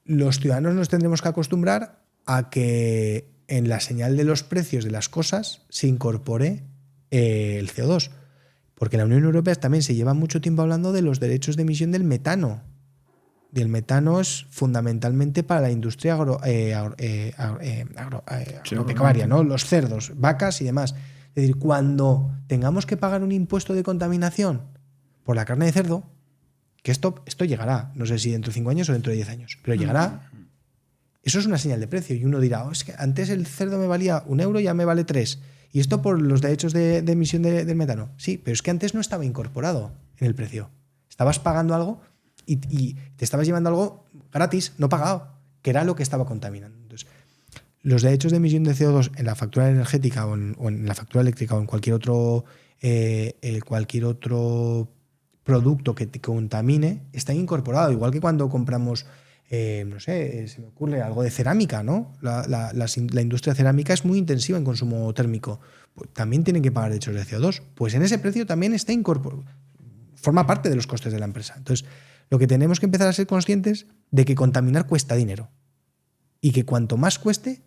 Los ciudadanos nos tendremos que acostumbrar a que en la señal de los precios de las cosas se incorpore el CO2. Porque la Unión Europea también se lleva mucho tiempo hablando de los derechos de emisión del metano. Y el metano es fundamentalmente para la industria agropecuaria, ¿no? Los cerdos, vacas y demás. Es decir, cuando tengamos que pagar un impuesto de contaminación por la carne de cerdo, que esto llegará, no sé si dentro de 5 años o dentro de 10 años, pero llegará. Eso es una señal de precio. Y uno dirá, es que antes el cerdo me valía 1 euro, ya me vale 3. Y esto por los derechos de emisión del metano. Sí, pero es que antes no estaba incorporado en el precio. Estabas pagando algo y te estabas llevando algo gratis, no pagado, que era lo que estaba contaminando. Entonces, los derechos de emisión de CO2 en la factura energética o en la factura eléctrica o en cualquier otro producto que te contamine están incorporados. Igual que cuando compramos, no sé, se me ocurre algo de cerámica, ¿no? La industria cerámica es muy intensiva en consumo térmico. Pues también tienen que pagar derechos de CO2. Pues en ese precio también está incorporado. Forma parte de los costes de la empresa. Entonces, lo que tenemos que empezar a ser conscientes de que contaminar cuesta dinero. Y que cuanto más cueste,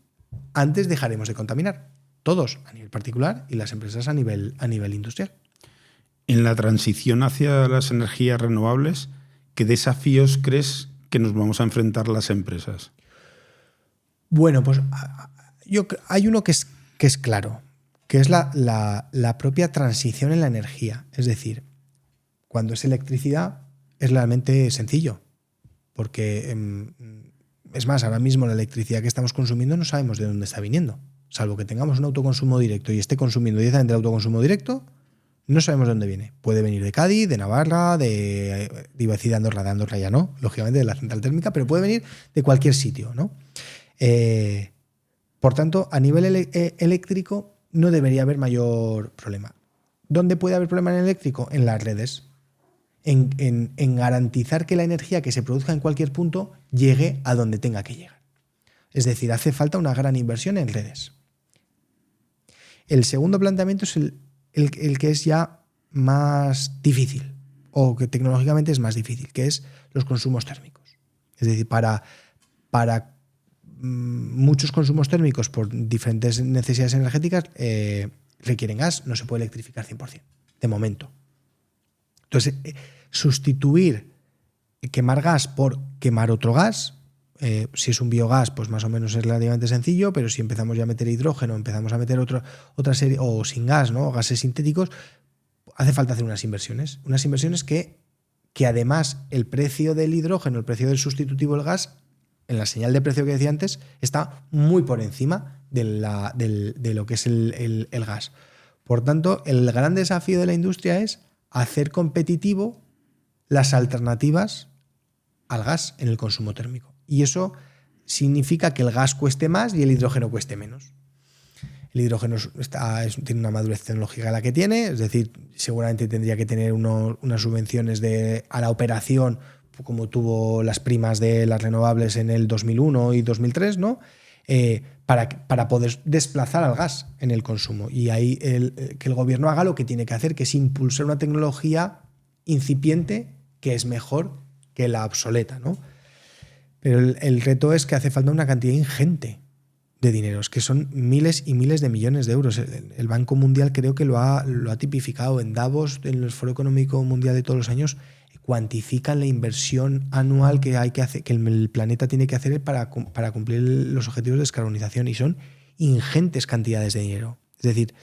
antes dejaremos de contaminar. Todos, a nivel particular, y las empresas a nivel industrial. En la transición hacia las energías renovables, ¿qué desafíos crees que nos vamos a enfrentar las empresas? Bueno, pues hay uno que es claro, que es la propia transición en la energía. Es decir, cuando es electricidad es realmente sencillo, porque es más, ahora mismo la electricidad que estamos consumiendo no sabemos de dónde está viniendo, salvo que tengamos un autoconsumo directo y esté consumiendo directamente el autoconsumo directo. No sabemos de dónde viene. Puede venir de Cádiz, de Navarra, iba a decir de Andorra ya no, lógicamente de la central térmica, pero puede venir de cualquier sitio, ¿no? Por tanto, a nivel eléctrico no debería haber mayor problema. ¿Dónde puede haber problema en eléctrico? En las redes. En garantizar que la energía que se produzca en cualquier punto llegue a donde tenga que llegar. Es decir, hace falta una gran inversión en redes. El segundo planteamiento es el que es ya más difícil, o que tecnológicamente es más difícil, que es los consumos térmicos. Es decir, para muchos consumos térmicos por diferentes necesidades energéticas requieren gas, no se puede electrificar 100%, de momento. Entonces, sustituir quemar gas por quemar otro gas, si es un biogás, pues más o menos es relativamente sencillo, pero si empezamos ya a meter hidrógeno, empezamos a meter otra serie, o sin gas, ¿no? Gases sintéticos, hace falta hacer unas inversiones que además el precio del hidrógeno, el precio del sustitutivo del gas, en la señal de precio que decía antes, está muy por encima de lo que es el gas. Por tanto, el gran desafío de la industria es hacer competitivo las alternativas al gas en el consumo térmico. Y eso significa que el gas cueste más y el hidrógeno cueste menos. El hidrógeno tiene una madurez tecnológica la que tiene, es decir, seguramente tendría que tener unas subvenciones a la operación, como tuvo las primas de las renovables en el 2001 y 2003, ¿no? Para poder desplazar al gas en el consumo. Y ahí que el gobierno haga lo que tiene que hacer, que es impulsar una tecnología incipiente que es mejor que la obsoleta, ¿no? Pero el reto es que hace falta una cantidad ingente de dineros, que son miles y miles de millones de euros. El Banco Mundial creo que lo ha tipificado en Davos, en el Foro Económico Mundial de todos los años, cuantifican la inversión anual que hay que hacer, que el planeta tiene que hacer para cumplir los objetivos de descarbonización, y son ingentes cantidades de dinero. Es decir,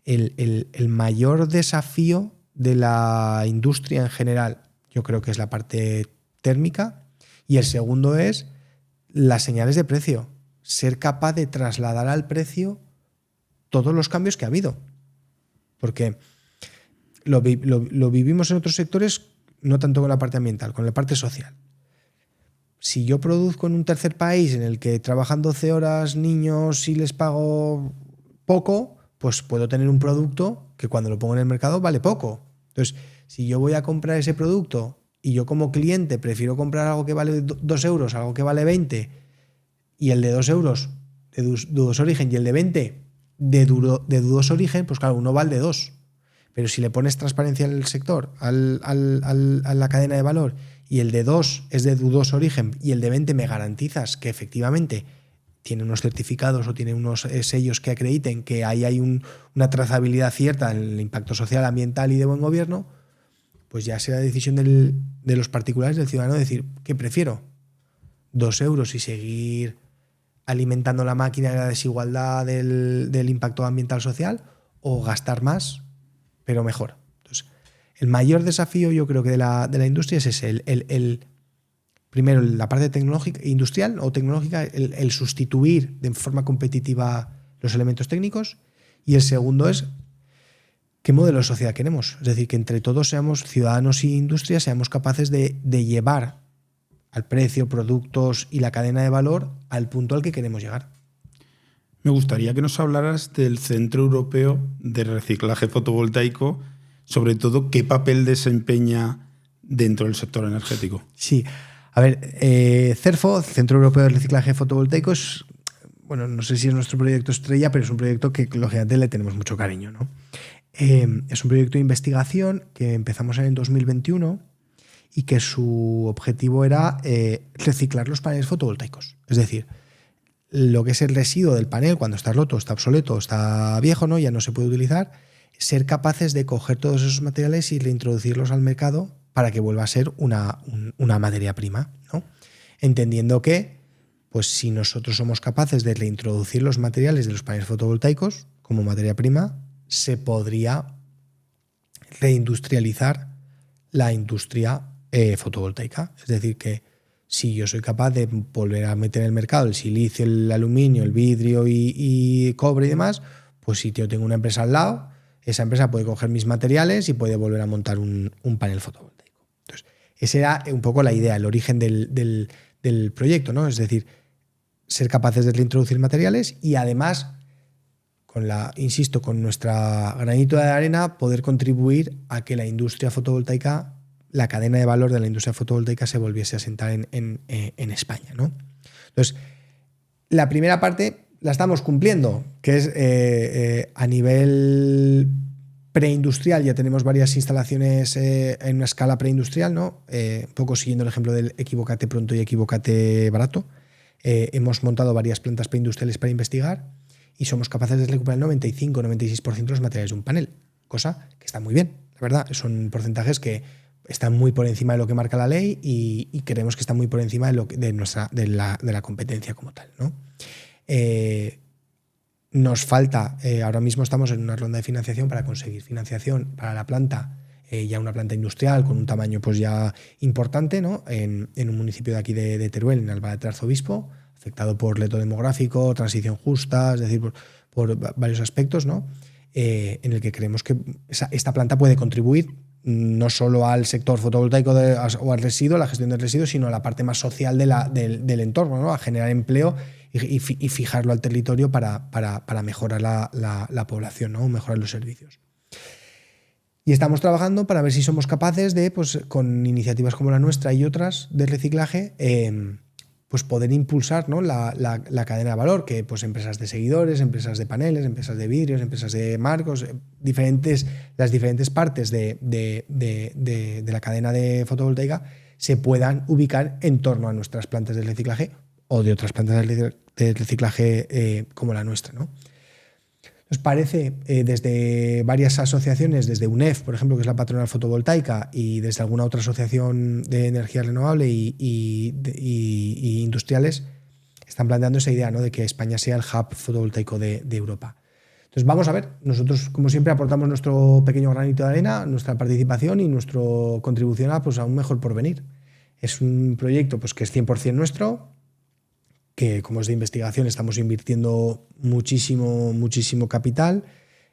el mayor desafío de la industria en general, yo creo que es la parte térmica, y el segundo es las señales de precio. Ser capaz de trasladar al precio todos los cambios que ha habido. Porque lo vivimos en otros sectores, no tanto con la parte ambiental, con la parte social. Si yo produzco en un tercer país en el que trabajan 12 horas niños y les pago poco, pues puedo tener un producto que cuando lo pongo en el mercado vale poco. Entonces, si yo voy a comprar ese producto y yo como cliente prefiero comprar algo que vale 2 euros, algo que vale 20, y el de 2 euros de dudoso origen y el de 20 de dudoso origen, pues claro, uno vale de 2. Pero si le pones transparencia en el sector, a la cadena de valor, y el de 2 es de dudoso origen y el de 20 me garantizas que efectivamente tiene unos certificados o tiene unos sellos que acrediten que ahí hay una trazabilidad cierta en el impacto social, ambiental y de buen gobierno, pues ya será decisión de los particulares, del ciudadano, decir, ¿qué prefiero? 2 euros y seguir alimentando la máquina de la desigualdad del impacto ambiental social, o gastar más, pero mejor. Entonces, el mayor desafío yo creo que de la industria es ese, primero la parte tecnológica, industrial o tecnológica, el sustituir de forma competitiva los elementos técnicos, y el segundo es qué modelo de sociedad queremos. Es decir, que entre todos seamos ciudadanos y industria, seamos capaces de llevar al precio, productos y la cadena de valor al punto al que queremos llegar. Me gustaría que nos hablaras del Centro Europeo de Reciclaje Fotovoltaico, sobre todo qué papel desempeña dentro del sector energético. Sí, a ver, CERFO, Centro Europeo de Reciclaje Fotovoltaico, es, bueno, no sé si es nuestro proyecto estrella, pero es un proyecto que lógicamente le tenemos mucho cariño, ¿no? Es un proyecto de investigación que empezamos en el 2021 y que su objetivo era reciclar los paneles fotovoltaicos. Es decir, lo que es el residuo del panel cuando está roto, está obsoleto, está viejo, ¿no? Ya no se puede utilizar, ser capaces de coger todos esos materiales y reintroducirlos al mercado para que vuelva a ser una materia prima, ¿no? Entendiendo que, pues, si nosotros somos capaces de reintroducir los materiales de los paneles fotovoltaicos como materia prima, se podría reindustrializar la industria fotovoltaica. Es decir, que si yo soy capaz de volver a meter en el mercado el silicio, el aluminio, el vidrio y cobre y demás, pues si yo tengo una empresa al lado, esa empresa puede coger mis materiales y puede volver a montar un panel fotovoltaico. Entonces, esa era un poco la idea, el origen del proyecto, ¿no? Es decir, ser capaces de reintroducir materiales y además, insisto, con nuestra granito de arena, poder contribuir a que la industria fotovoltaica, la cadena de valor de la industria fotovoltaica se volviese a sentar en España, ¿no? Entonces, la primera parte la estamos cumpliendo, que es a nivel preindustrial. Ya tenemos varias instalaciones en una escala preindustrial, ¿no? Un poco siguiendo el ejemplo del equivócate pronto y equivócate barato. Hemos montado varias plantas preindustriales para investigar y somos capaces de recuperar el 95-96% de los materiales de un panel, cosa que está muy bien, la verdad. Son porcentajes que están muy por encima de lo que marca la ley y creemos que están muy por encima de la competencia como tal, ¿no? Nos falta, ahora mismo estamos en una ronda de financiación para conseguir financiación para la planta, ya una planta industrial con un tamaño pues ya importante, ¿no? En un municipio de aquí de Teruel, en Alcalá de Arzobispo, afectado por reto demográfico, transición justa, es decir, por varios aspectos, ¿no? En el que creemos que esta planta puede contribuir no solo al sector fotovoltaico o al residuo, la gestión del residuo, sino a la parte más social del entorno, ¿no? A generar empleo y fijarlo al territorio para mejorar la población, ¿no? Mejorar los servicios. Y estamos trabajando para ver si somos capaces de, pues, con iniciativas como la nuestra y otras de reciclaje, pues poder impulsar, ¿no? la cadena de valor, que pues empresas de seguidores, empresas de paneles, empresas de vidrios, empresas de marcos, las diferentes partes de la cadena de fotovoltaica se puedan ubicar en torno a nuestras plantas de reciclaje o de otras plantas de reciclaje como la nuestra, ¿no? Nos parece, desde varias asociaciones, desde UNEF, por ejemplo, que es la patronal fotovoltaica, y desde alguna otra asociación de energía renovable y industriales, están planteando esa idea, ¿no? De que España sea el hub fotovoltaico de Europa. Entonces, vamos a ver. Nosotros, como siempre, aportamos nuestro pequeño granito de arena, nuestra participación y nuestra contribución a un mejor porvenir. Es un proyecto pues, que es 100% nuestro, que como es de investigación estamos invirtiendo muchísimo capital.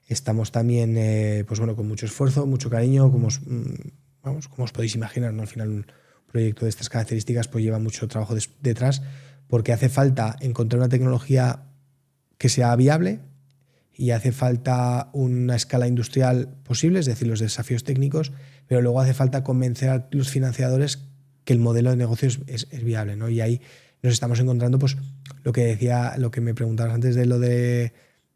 Estamos también pues bueno, con mucho esfuerzo, mucho cariño, como os podéis imaginar, ¿no? Al final un proyecto de estas características pues lleva mucho trabajo detrás, porque hace falta encontrar una tecnología que sea viable y hace falta una escala industrial posible, es decir, los desafíos técnicos, pero luego hace falta convencer a los financiadores que el modelo de negocio es viable, ¿no? Y ahí nos estamos encontrando, pues, lo que me preguntabas antes de lo de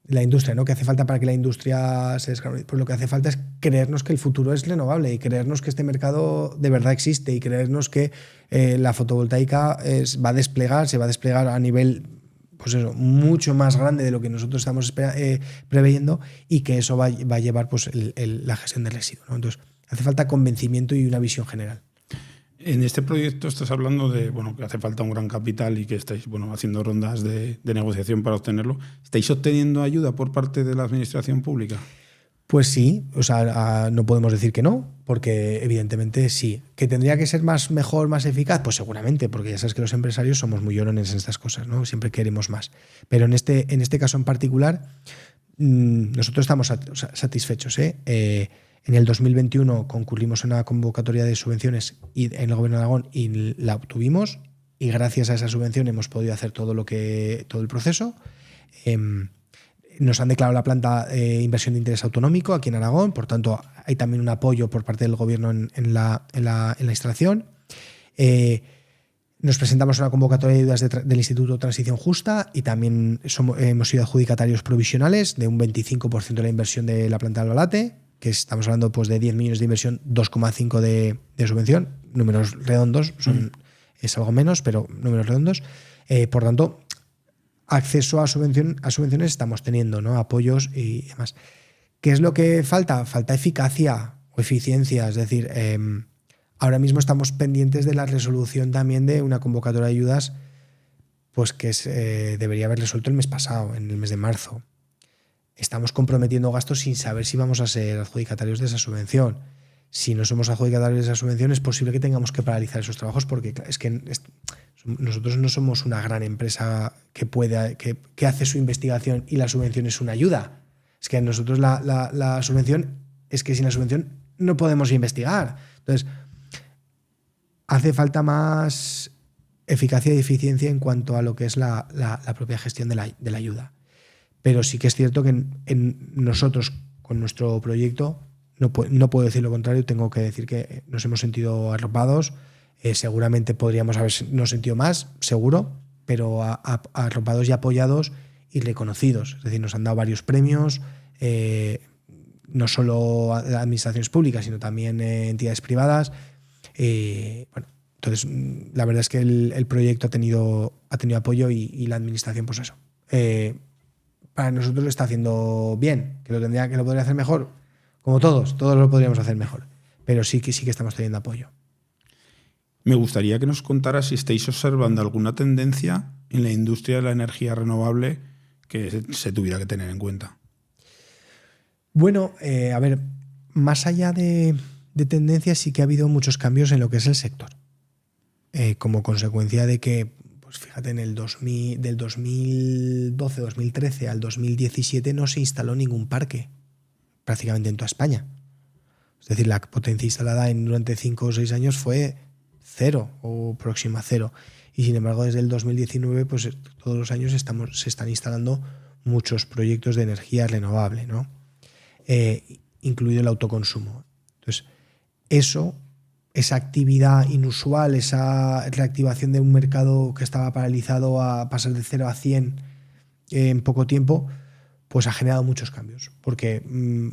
la industria, ¿no? ¿Qué hace falta para que la industria se descarbonice? Pues lo que hace falta es creernos que el futuro es renovable y creernos que este mercado de verdad existe y creernos que la fotovoltaica se va a desplegar a nivel, pues eso, mucho más grande de lo que nosotros estamos preveyendo, y que eso va a llevar, pues, la gestión del residuo, ¿no? Entonces, hace falta convencimiento y una visión general. En este proyecto estás hablando de, bueno, que hace falta un gran capital y que estáis, bueno, haciendo rondas de negociación para obtenerlo. ¿Estáis obteniendo ayuda por parte de la administración pública? Pues sí, o sea, no podemos decir que no, porque evidentemente sí. ¿Que tendría que ser mejor, más eficaz? Pues seguramente, porque ya sabes que los empresarios somos muy llorones en estas cosas, ¿no? Siempre queremos más. Pero en este caso en particular, nosotros estamos satisfechos, ¿eh? En el 2021 concurrimos en una convocatoria de subvenciones en el Gobierno de Aragón y la obtuvimos, y gracias a esa subvención hemos podido hacer todo el proceso. Nos han declarado la planta inversión de interés autonómico aquí en Aragón, por tanto hay también un apoyo por parte del Gobierno en la instalación. Nos presentamos a una convocatoria de ayudas del Instituto de Transición Justa y también hemos sido adjudicatarios provisionales de un 25% de la inversión de la planta de Albalate, que estamos hablando, pues, de 10 millones de inversión, 2,5 de subvención, números redondos, es algo menos, pero números redondos. Por tanto, acceso a subvenciones estamos teniendo, ¿no? Apoyos y demás. ¿Qué es lo que falta? Falta eficacia o eficiencia, es decir, ahora mismo estamos pendientes de la resolución también de una convocatoria de ayudas, pues, que debería haber resuelto el mes pasado, en el mes de marzo. Estamos comprometiendo gastos sin saber si vamos a ser adjudicatarios de esa subvención. Si no somos adjudicatarios de esa subvención, es posible que tengamos que paralizar esos trabajos, porque es que nosotros no somos una gran empresa que hace su investigación y la subvención es una ayuda. Es que nosotros la subvención, es que sin la subvención no podemos investigar. Entonces, hace falta más eficacia y eficiencia en cuanto a lo que es la propia gestión de la ayuda. Pero sí que es cierto que en nosotros, con nuestro proyecto, no puedo decir lo contrario, tengo que decir que nos hemos sentido arropados. Seguramente podríamos habernos sentido más, seguro, pero arropados y apoyados y reconocidos. Es decir, nos han dado varios premios, no solo a administraciones públicas, sino también entidades privadas. Bueno, entonces, la verdad es que el proyecto ha tenido apoyo y la administración, pues eso. Para nosotros lo está haciendo bien, que lo podría hacer mejor, como todos lo podríamos hacer mejor, pero sí que estamos teniendo apoyo. Me gustaría que nos contaras si estáis observando alguna tendencia en la industria de la energía renovable que se tuviera que tener en cuenta. Bueno, a ver, más allá de tendencias, sí que ha habido muchos cambios en lo que es el sector, como consecuencia de que, pues fíjate, del 2012-2013 al 2017 no se instaló ningún parque prácticamente en toda España. Es decir, la potencia instalada durante 5 o 6 años fue 0 o próxima a 0. Y sin embargo, desde el 2019, pues todos los años se están instalando muchos proyectos de energía renovable, ¿no? Incluido el autoconsumo. Entonces, esa actividad inusual, esa reactivación de un mercado que estaba paralizado a pasar de 0 a 100 en poco tiempo, pues ha generado muchos cambios, porque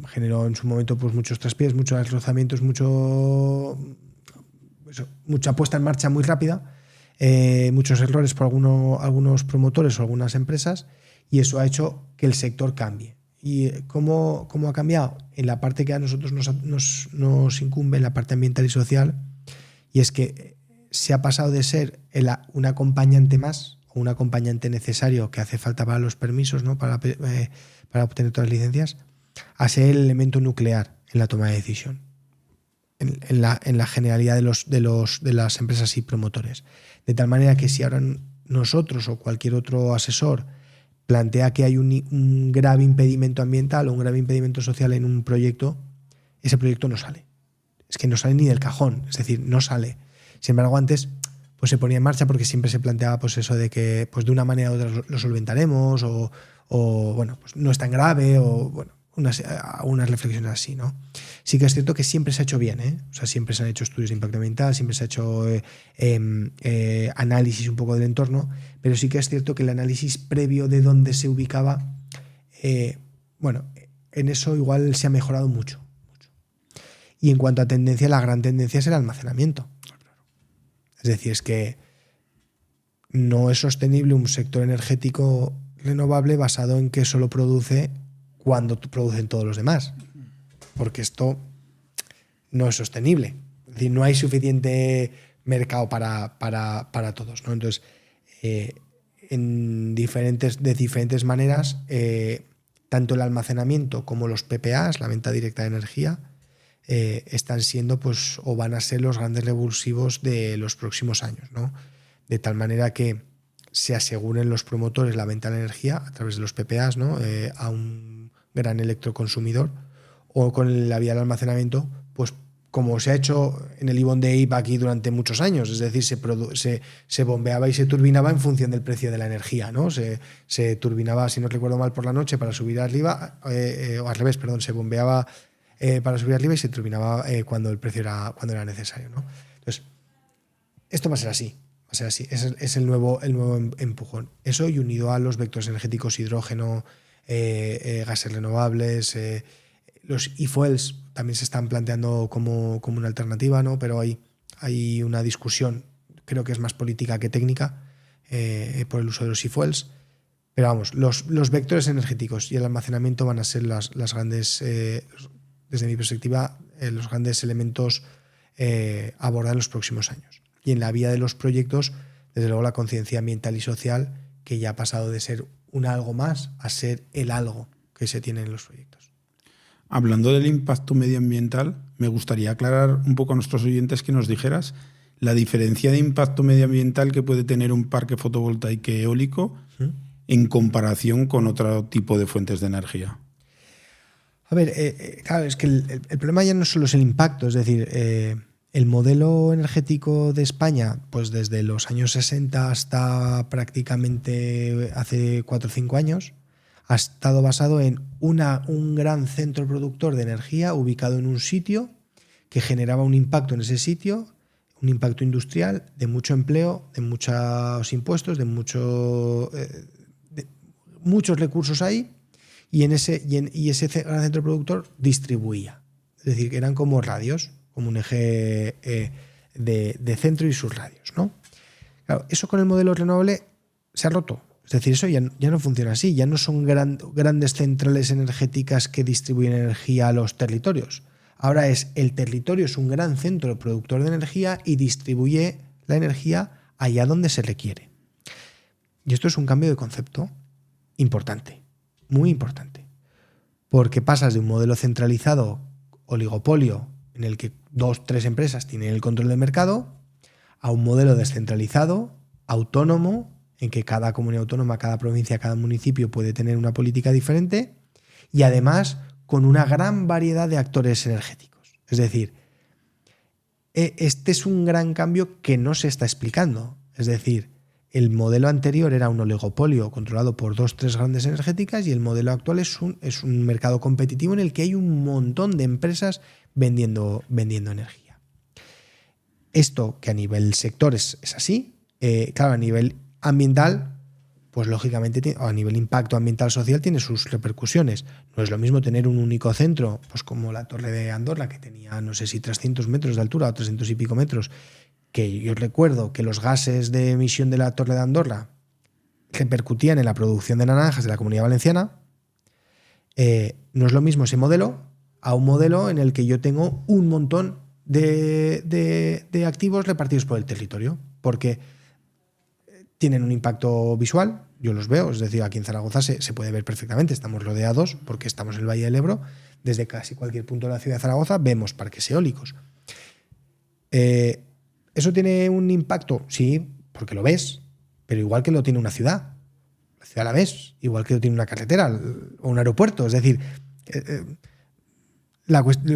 generó en su momento, pues, muchos traspiés, muchos rozamientos, mucha puesta en marcha muy rápida, muchos errores por algunos promotores o algunas empresas, y eso ha hecho que el sector cambie. ¿Y cómo ha cambiado? En la parte que a nosotros nos incumbe, en la parte ambiental y social, y es que se ha pasado de ser un acompañante más o un acompañante necesario que hace falta para los permisos, ¿no? para obtener todas las licencias, a ser el elemento nuclear en la toma de decisión, en la generalidad de las empresas y promotores. De tal manera que si ahora nosotros o cualquier otro asesor plantea que hay un grave impedimento ambiental o un grave impedimento social en un proyecto, ese proyecto no sale. Es que no sale ni del cajón, es decir, no sale. Sin embargo, antes, pues, se ponía en marcha porque siempre se planteaba, pues, eso de que, pues, de una manera u otra lo solventaremos o bueno, pues no es tan grave, o bueno, unas reflexiones así, ¿no? Sí que es cierto que siempre se ha hecho bien, ¿eh? O sea, siempre se han hecho estudios de impacto ambiental, siempre se ha hecho análisis un poco del entorno, pero sí que es cierto que el análisis previo de dónde se ubicaba, bueno, en eso igual se ha mejorado mucho. Y en cuanto a tendencia, la gran tendencia es el almacenamiento. Es decir, es que no es sostenible un sector energético renovable basado en que solo produce cuando producen todos los demás. Porque esto no es sostenible. Es decir, no hay suficiente mercado para todos, ¿no? Entonces, de diferentes maneras, tanto el almacenamiento como los PPAs, la venta directa de energía, están siendo, pues, o van a ser los grandes revulsivos de los próximos años, ¿no? De tal manera que se aseguren los promotores la venta de energía a través de los PPAs, ¿no? A un gran electroconsumidor, o con la vía del almacenamiento, pues como se ha hecho en el Ibon de EIP aquí durante muchos años, es decir, se bombeaba y se turbinaba en función del precio de la energía, ¿no? Se turbinaba, si no recuerdo mal, por la noche para subir arriba, o al revés, perdón, se bombeaba para subir arriba y se turbinaba cuando el precio cuando era necesario, ¿no? Entonces, esto va a ser así. Va a ser así. Es el nuevo empujón. Eso, y unido a los vectores energéticos, hidrógeno, gases renovables, los e-fuels también se están planteando como una alternativa, ¿no? Pero hay una discusión, creo que es más política que técnica, por el uso de los e-fuels. Pero vamos, los vectores energéticos y el almacenamiento van a ser las grandes, desde mi perspectiva, los grandes elementos a abordar en los próximos años. Y en la vía de los proyectos, desde luego, la conciencia ambiental y social, que ya ha pasado de ser un algo más a ser el algo que se tiene en los proyectos. Hablando del impacto medioambiental, me gustaría aclarar un poco a nuestros oyentes que nos dijeras la diferencia de impacto medioambiental que puede tener un parque fotovoltaico eólico en comparación con otro tipo de fuentes de energía. A ver, claro, es que el problema ya no solo es el impacto, es decir, el modelo energético de España, pues desde los años 60 hasta prácticamente hace 4 o 5 años, ha estado basado en un gran centro productor de energía ubicado en un sitio que generaba un impacto en ese sitio, un impacto industrial, de mucho empleo, de muchos impuestos, de muchos recursos ahí, y ese gran centro productor distribuía. Es decir, que eran como radios, como un eje de centro y sus radios, ¿no? Claro, eso con el modelo renovable se ha roto. Es decir, eso ya no funciona así. Ya no son grandes centrales energéticas que distribuyen energía a los territorios. Ahora el territorio es un gran centro productor de energía y distribuye la energía allá donde se requiere. Y esto es un cambio de concepto importante, muy importante. Porque pasas de un modelo centralizado, oligopolio, en el que 2 o 3 empresas tienen el control del mercado, a un modelo descentralizado, autónomo, en que cada comunidad autónoma, cada provincia, cada municipio puede tener una política diferente, y además con una gran variedad de actores energéticos. Es decir, este es un gran cambio que no se está explicando. Es decir, el modelo anterior era un oligopolio controlado por 2 o 3 grandes energéticas, y el modelo actual es un mercado competitivo en el que hay un montón de empresas vendiendo energía. Esto, que a nivel sector es así, claro, a nivel ambiental, pues lógicamente, a nivel impacto ambiental social, tiene sus repercusiones. No es lo mismo tener un único centro, pues como la Torre de Andorra, que tenía, no sé si 300 metros de altura o 300 y pico metros, que yo recuerdo que los gases de emisión de la Torre de Andorra repercutían en la producción de naranjas de la Comunidad Valenciana. No es lo mismo ese modelo a un modelo en el que yo tengo un montón de activos repartidos por el territorio, porque tienen un impacto visual, yo los veo, es decir, aquí en Zaragoza se puede ver perfectamente, estamos rodeados porque estamos en el Valle del Ebro, desde casi cualquier punto de la ciudad de Zaragoza vemos parques eólicos. ¿Eso tiene un impacto? Sí, porque lo ves, pero igual que lo tiene una ciudad. La ciudad la ves, igual que lo tiene una carretera o un aeropuerto. Es decir,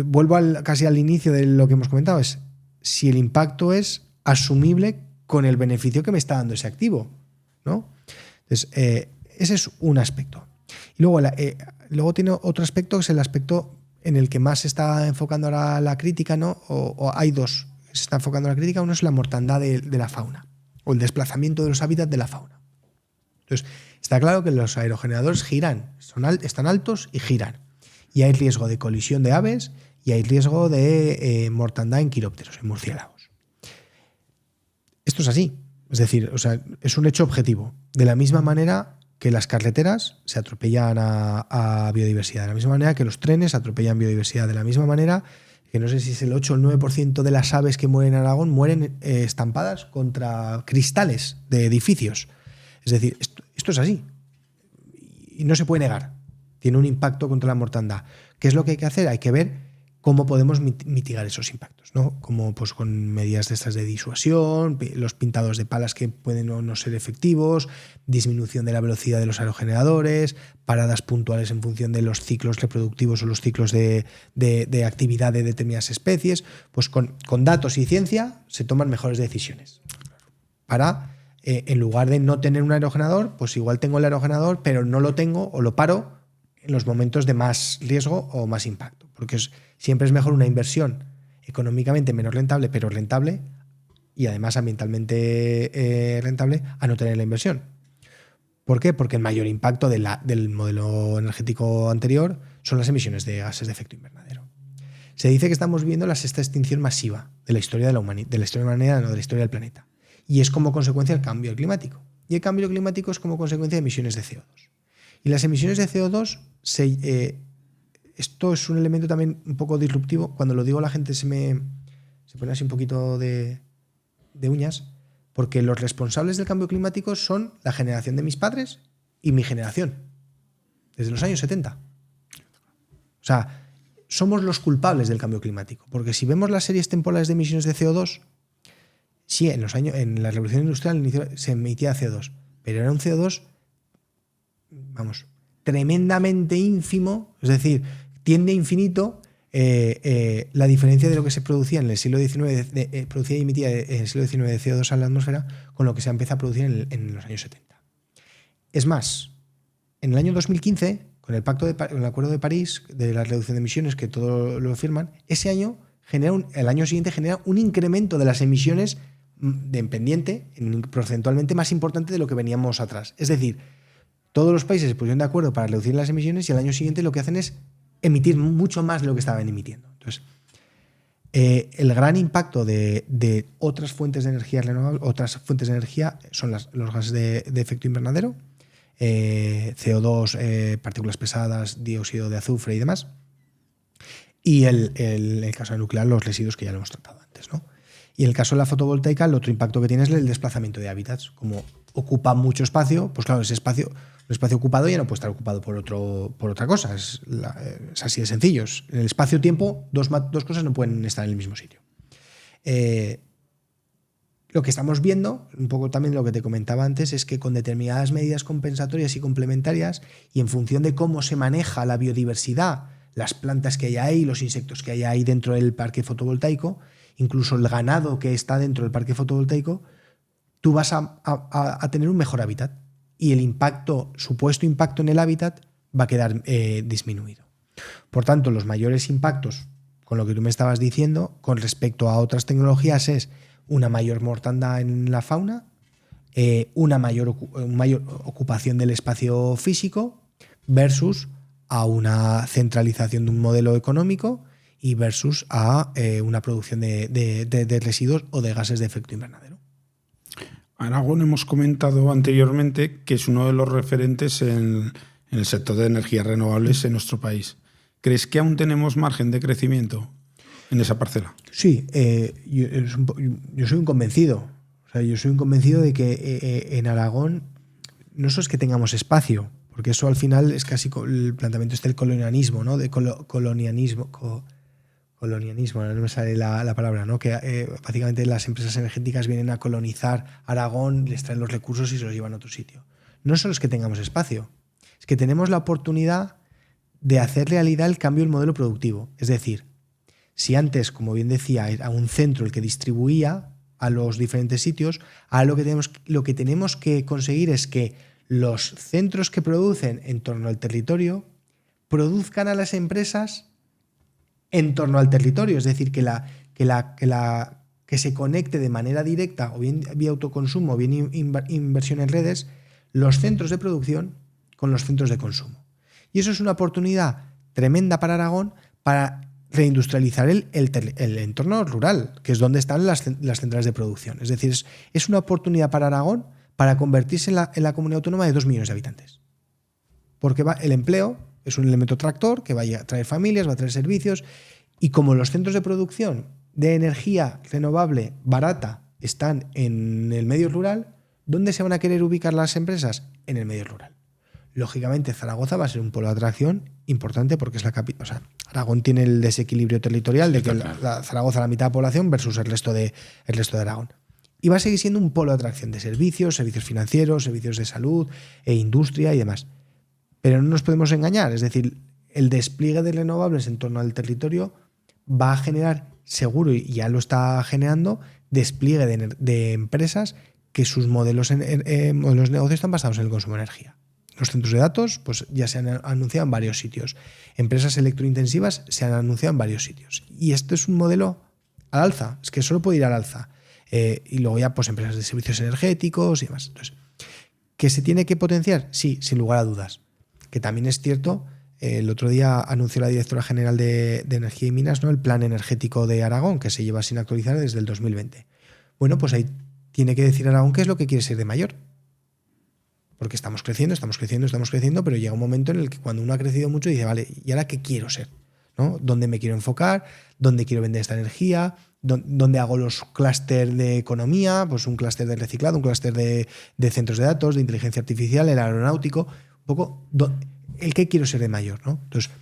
vuelvo casi al inicio de lo que hemos comentado, es si el impacto es asumible con el beneficio que me está dando ese activo, ¿no? Entonces, ese es un aspecto. Y Luego tiene otro aspecto, que es el aspecto en el que más se está enfocando ahora la crítica, ¿no? O hay dos que se está enfocando la crítica. Uno es la mortandad de la fauna, o el desplazamiento de los hábitats de la fauna. Entonces, está claro que los aerogeneradores giran, están altos y giran. Y hay riesgo de colisión de aves y hay riesgo de mortandad en quirópteros, en murciélagos. Esto es así. Es decir, o sea, es un hecho objetivo. De la misma manera que las carreteras se atropellan a biodiversidad, de la misma manera que los trenes atropellan biodiversidad, de la misma manera que no sé si es el 8 o el 9% de las aves que mueren en Aragón mueren estampadas contra cristales de edificios. Es decir, esto es así y no se puede negar. Tiene un impacto contra la mortandad. ¿Qué es lo que hay que hacer? Hay que ver cómo podemos mitigar esos impactos, ¿no? Como pues con medidas de estas de disuasión, los pintados de palas que pueden o no ser efectivos, disminución de la velocidad de los aerogeneradores, paradas puntuales en función de los ciclos reproductivos o los ciclos de actividad de determinadas especies. Pues con datos y ciencia se toman mejores decisiones. Para, en lugar de no tener un aerogenerador, pues igual tengo el aerogenerador, pero no lo tengo o lo paro en los momentos de más riesgo o más impacto. Porque siempre es mejor una inversión económicamente menos rentable, pero rentable, y además ambientalmente rentable, a no tener la inversión. ¿Por qué? Porque el mayor impacto del modelo energético anterior son las emisiones de gases de efecto invernadero. Se dice que estamos viendo la sexta extinción masiva de la historia de la humanidad, de la historia del planeta. Y es como consecuencia del cambio climático. Y el cambio climático es como consecuencia de emisiones de CO2. Y las emisiones de CO2 esto es un elemento también un poco disruptivo. Cuando lo digo la gente se pone así un poquito de uñas, porque los responsables del cambio climático son la generación de mis padres y mi generación, desde los años 70. O sea, somos los culpables del cambio climático, porque si vemos las series temporales de emisiones de CO2, sí, en la revolución industrial al inicio se emitía CO2, pero era un CO2, vamos, tremendamente ínfimo, es decir, tiende a infinito la diferencia de lo que se producía en el siglo XIX, producía y emitía en el siglo XIX de CO2 a la atmósfera con lo que se empieza a producir en los años 70. Es más, en el año 2015, con el Acuerdo de París de la reducción de emisiones, que todo lo firman, ese año el año siguiente genera un incremento de las emisiones de pendiente porcentualmente más importante de lo que veníamos atrás. Es decir, todos los países se pusieron de acuerdo para reducir las emisiones y al año siguiente lo que hacen es emitir mucho más de lo que estaban emitiendo. Entonces, el gran impacto de otras fuentes de energía renovables, otras fuentes de energía son los gases de efecto invernadero, CO2, partículas pesadas, dióxido de azufre y demás. Y en el caso de nuclear, los residuos que ya lo hemos tratado antes, ¿no? Y en el caso de la fotovoltaica, el otro impacto que tiene es el desplazamiento de hábitats. Como ocupa mucho espacio, pues claro, el espacio ocupado ya no puede estar ocupado por otra cosa. Es así de sencillo. En el espacio-tiempo, dos cosas no pueden estar en el mismo sitio. Lo que estamos viendo, un poco también lo que te comentaba antes, es que con determinadas medidas compensatorias y complementarias, y en función de cómo se maneja la biodiversidad, las plantas que hay ahí, los insectos que hay ahí dentro del parque fotovoltaico, incluso el ganado que está dentro del parque fotovoltaico, tú vas a tener un mejor hábitat y el supuesto impacto en el hábitat va a quedar disminuido. Por tanto, los mayores impactos, con lo que tú me estabas diciendo, con respecto a otras tecnologías, es una mayor mortandad en la fauna, una mayor ocupación del espacio físico versus a una centralización de un modelo económico y versus a una producción de residuos o de gases de efecto invernadero. Aragón, hemos comentado anteriormente que es uno de los referentes en el sector de energías renovables en nuestro país. ¿Crees que aún tenemos margen de crecimiento en esa parcela? Sí, yo soy un convencido. O sea, yo soy un convencido de que en Aragón no solo es que tengamos espacio, porque eso al final es casi el planteamiento del colonialismo, ¿no? De colonialismo, no me sale la palabra, ¿no? Que básicamente las empresas energéticas vienen a colonizar Aragón, les traen los recursos y se los llevan a otro sitio. No solo es que tengamos espacio, es que tenemos la oportunidad de hacer realidad el cambio del modelo productivo. Es decir, si antes, como bien decía, era un centro el que distribuía a los diferentes sitios, ahora lo que tenemos que conseguir es que los centros que producen en torno al territorio produzcan a las empresas en torno al territorio, es decir, que se conecte de manera directa, o bien vía autoconsumo, o bien inversión en redes, los centros de producción con los centros de consumo. Y eso es una oportunidad tremenda para Aragón para reindustrializar el entorno rural, que es donde están las centrales de producción. Es decir, es una oportunidad para Aragón para convertirse en la comunidad autónoma de 2 millones de habitantes. Porque el empleo es un elemento tractor que va a traer familias, va a traer servicios, y como los centros de producción de energía renovable barata están en el medio rural, ¿dónde se van a querer ubicar las empresas? En el medio rural. Lógicamente, Zaragoza va a ser un polo de atracción importante porque es la capital. O sea, Aragón tiene el desequilibrio territorial de que Zaragoza la mitad de la población versus el resto de Aragón. Y va a seguir siendo un polo de atracción de servicios financieros, servicios de salud, industria y demás. Pero no nos podemos engañar. Es decir, el despliegue de renovables en torno al territorio va a generar, seguro, y ya lo está generando, despliegue de empresas que sus modelos de negocio están basados en el consumo de energía. Los centros de datos pues ya se han anunciado en varios sitios. Empresas electrointensivas se han anunciado en varios sitios. Y esto es un modelo al alza. Es que solo puede ir al alza. Y luego ya pues empresas de servicios energéticos y demás. Entonces, ¿que se tiene que potenciar? Sí, sin lugar a dudas. Que también es cierto, el otro día anunció la directora general de Energía y Minas, ¿no?, el plan energético de Aragón, que se lleva sin actualizar desde el 2020. Bueno, pues ahí tiene que decir Aragón qué es lo que quiere ser de mayor. Porque estamos creciendo, pero llega un momento en el que cuando uno ha crecido mucho dice, vale, ¿y ahora qué quiero ser? ¿No? ¿Dónde me quiero enfocar? ¿Dónde quiero vender esta energía? ¿Dónde hago los clústeres de economía? Pues un clúster de reciclado, un clúster de centros de datos, de inteligencia artificial, el aeronáutico, un poco el qué quiero ser de mayor, ¿no? Entonces,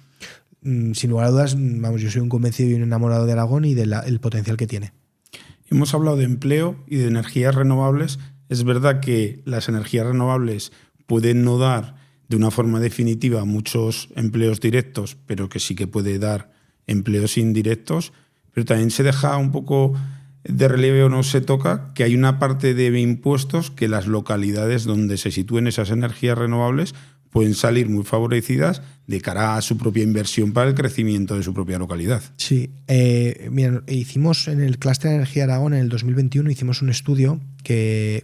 sin lugar a dudas, vamos, yo soy un convencido y un enamorado de Aragón y del potencial que tiene. Hemos hablado de empleo y de energías renovables. Es verdad que las energías renovables pueden no dar de una forma definitiva muchos empleos directos, pero que sí que puede dar empleos indirectos, pero también se deja un poco de relieve o no se toca que hay una parte de impuestos que las localidades donde se sitúen esas energías renovables pueden salir muy favorecidas de cara a su propia inversión para el crecimiento de su propia localidad. Sí, mira, hicimos en el Clúster de Energía Aragón en el 2021 hicimos un estudio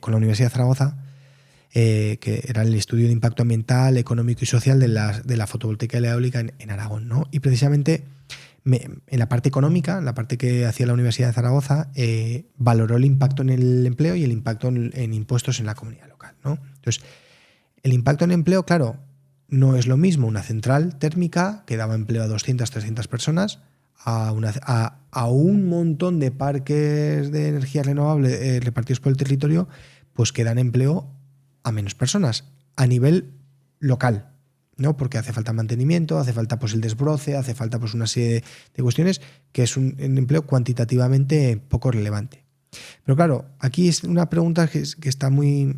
con la Universidad de Zaragoza, que era el estudio de impacto ambiental, económico y social de la fotovoltaica y la eólica en Aragón, ¿no? Y precisamente en la parte económica, en la parte que hacía la Universidad de Zaragoza, valoró el impacto en el empleo y el impacto en impuestos en la comunidad local, ¿no? Entonces, el impacto en empleo, claro, no es lo mismo una central térmica que daba empleo a 200, 300 personas a un montón de parques de energía renovable repartidos por el territorio, pues que dan empleo a menos personas a nivel local, ¿no? Porque hace falta mantenimiento, hace falta pues el desbroce, hace falta pues una serie de cuestiones que es un empleo cuantitativamente poco relevante. Pero claro, aquí es una pregunta que está muy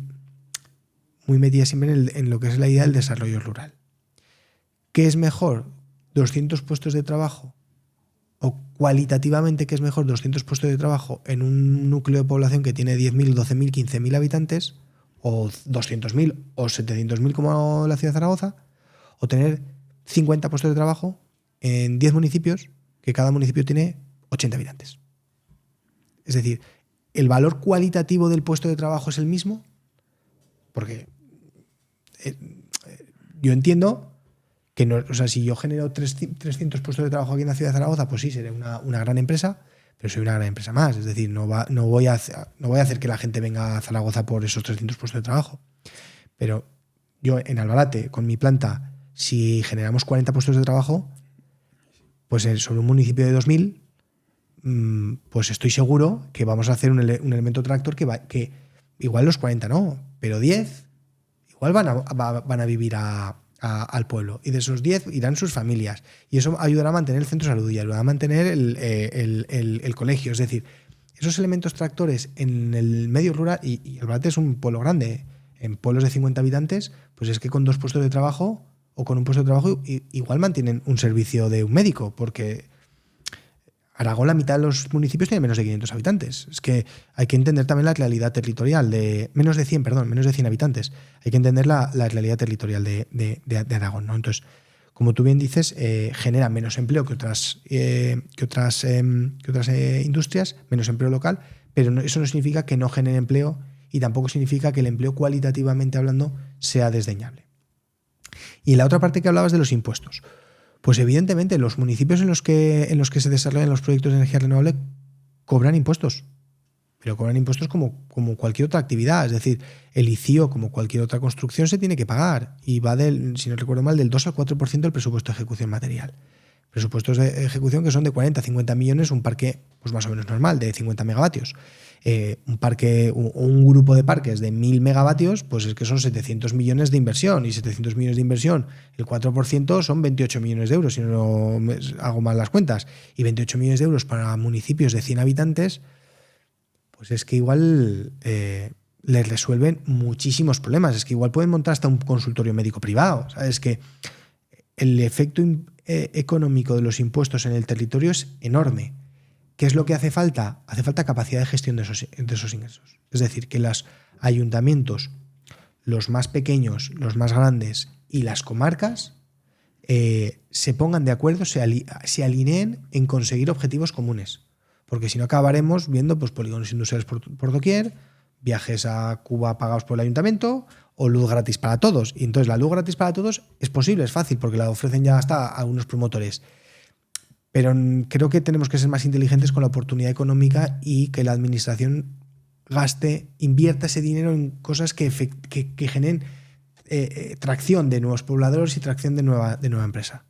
metida siempre en lo que es la idea del desarrollo rural. ¿Qué es mejor? ¿200 puestos de trabajo? ¿O cualitativamente qué es mejor? ¿200 puestos de trabajo en un núcleo de población que tiene 10.000, 12.000, 15.000 habitantes? ¿O 200.000 o 700.000 como la ciudad de Zaragoza? ¿O tener 50 puestos de trabajo en 10 municipios que cada municipio tiene 80 habitantes? Es decir, ¿el valor cualitativo del puesto de trabajo es el mismo? Porque yo entiendo que no, o sea, si yo genero 300 puestos de trabajo aquí en la ciudad de Zaragoza, pues sí, seré una gran empresa, pero soy una gran empresa más. Es decir, no voy a hacer que la gente venga a Zaragoza por esos 300 puestos de trabajo. Pero yo en Albalate, con mi planta, si generamos 40 puestos de trabajo, pues sobre un municipio de 2.000, pues estoy seguro que vamos a hacer un elemento tractor que igual los 40 no, pero 10 igual van a vivir al pueblo, y de esos 10 irán sus familias, y eso ayudará a mantener el centro de salud y ayudará a mantener el colegio. Es decir, esos elementos tractores en el medio rural, y Albalate es un pueblo grande, en pueblos de 50 habitantes, pues es que con 2 puestos de trabajo o con un puesto de trabajo igual mantienen un servicio de un médico, porque Aragón, la mitad de los municipios tienen menos de 500 habitantes. Es que hay que entender también la realidad territorial de menos de 100 habitantes. Hay que entender la realidad territorial de Aragón, ¿no? Entonces, como tú bien dices, genera menos empleo que otras industrias, menos empleo local, pero eso no significa que no genere empleo y tampoco significa que el empleo cualitativamente hablando sea desdeñable. Y la otra parte que hablabas de los impuestos. Pues evidentemente los municipios en los que se desarrollan los proyectos de energía renovable cobran impuestos, pero cobran impuestos como cualquier otra actividad. Es decir, el ICIO, como cualquier otra construcción, se tiene que pagar y va si no recuerdo mal, del 2 al 4% del presupuesto de ejecución material. Presupuestos de ejecución que son de 40 a 50 millones, un parque pues más o menos normal, de 50 megavatios. Un parque o un grupo de parques de 1.000 megavatios, pues es que son 700 millones de inversión. Y 700 millones de inversión, el 4% son 28 millones de euros, si no hago mal las cuentas. Y 28 millones de euros para municipios de 100 habitantes, pues es que igual les resuelven muchísimos problemas. Es que igual pueden montar hasta un consultorio médico privado. ¿Sabes? Que el efecto económico de los impuestos en el territorio es enorme. ¿Qué es lo que hace falta? Hace falta capacidad de gestión de esos ingresos. Es decir, que los ayuntamientos, los más pequeños, los más grandes y las comarcas se pongan de acuerdo, se alineen en conseguir objetivos comunes. Porque si no acabaremos viendo pues, polígonos industriales por doquier, viajes a Cuba pagados por el ayuntamiento o luz gratis para todos. Y entonces la luz gratis para todos es posible, es fácil, porque la ofrecen ya hasta algunos promotores. Pero creo que tenemos que ser más inteligentes con la oportunidad económica y que la administración invierta ese dinero en cosas que generen tracción de nuevos pobladores y tracción de nueva empresa.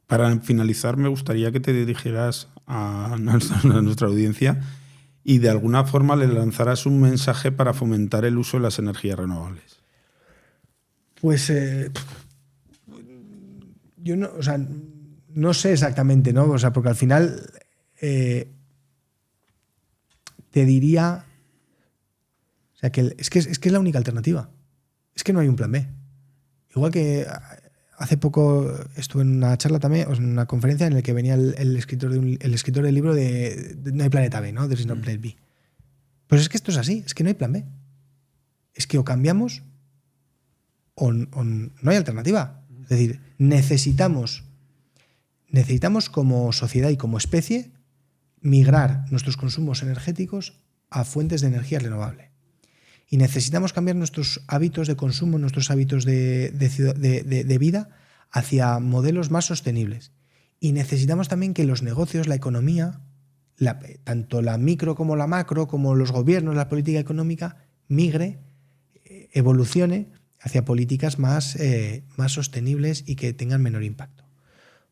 Para finalizar, me gustaría que te dirigieras a nuestra audiencia y de alguna forma le lanzaras un mensaje para fomentar el uso de las energías renovables. Pues yo no, no sé exactamente, ¿no? O sea, porque al final te diría, o sea, que es que es la única alternativa. Es que no hay un plan B. Igual que hace poco estuve en una charla también, o en una conferencia en la que venía el escritor del libro de No hay planeta B, ¿no? There is no planet B. Pues es que esto es así, es que no hay plan B. Es que o cambiamos o no hay alternativa. Es decir, necesitamos como sociedad y como especie migrar nuestros consumos energéticos a fuentes de energía renovable. Y necesitamos cambiar nuestros hábitos de consumo, nuestros hábitos de vida hacia modelos más sostenibles. Y necesitamos también que los negocios, la economía, tanto la micro como la macro, como los gobiernos, la política económica, migre, evolucione hacia políticas más sostenibles y que tengan menor impacto.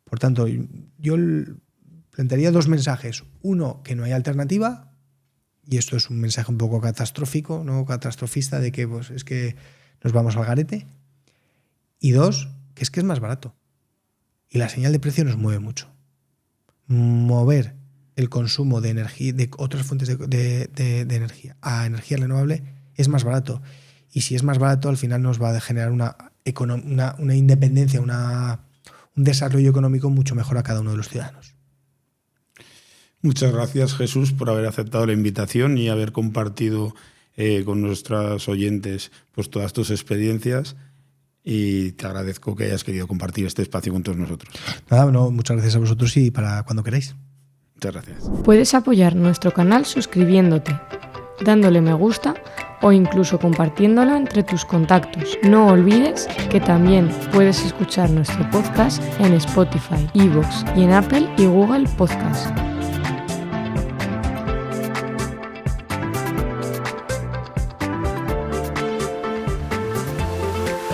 Por tanto, yo plantearía dos mensajes. Uno, que no hay alternativa, y esto es un mensaje un poco catastrófico, ¿no? Catastrofista, de que pues, es que nos vamos al garete. Y dos, que es más barato. Y la señal de precio nos mueve mucho. Mover el consumo de energía, de otras fuentes de energía a energía renovable es más barato. Y si es más barato, al final nos va a generar una independencia, un desarrollo económico mucho mejor a cada uno de los ciudadanos. Muchas gracias, Jesús, por haber aceptado la invitación y haber compartido con nuestros oyentes pues, todas tus experiencias. Y te agradezco que hayas querido compartir este espacio con todos nosotros. Nada, muchas gracias a vosotros y para cuando queráis. Muchas gracias. Puedes apoyar nuestro canal suscribiéndote, dándole me gusta o incluso compartiéndolo entre tus contactos. No olvides que también puedes escuchar nuestro podcast en Spotify, iVoox y en Apple y Google Podcast.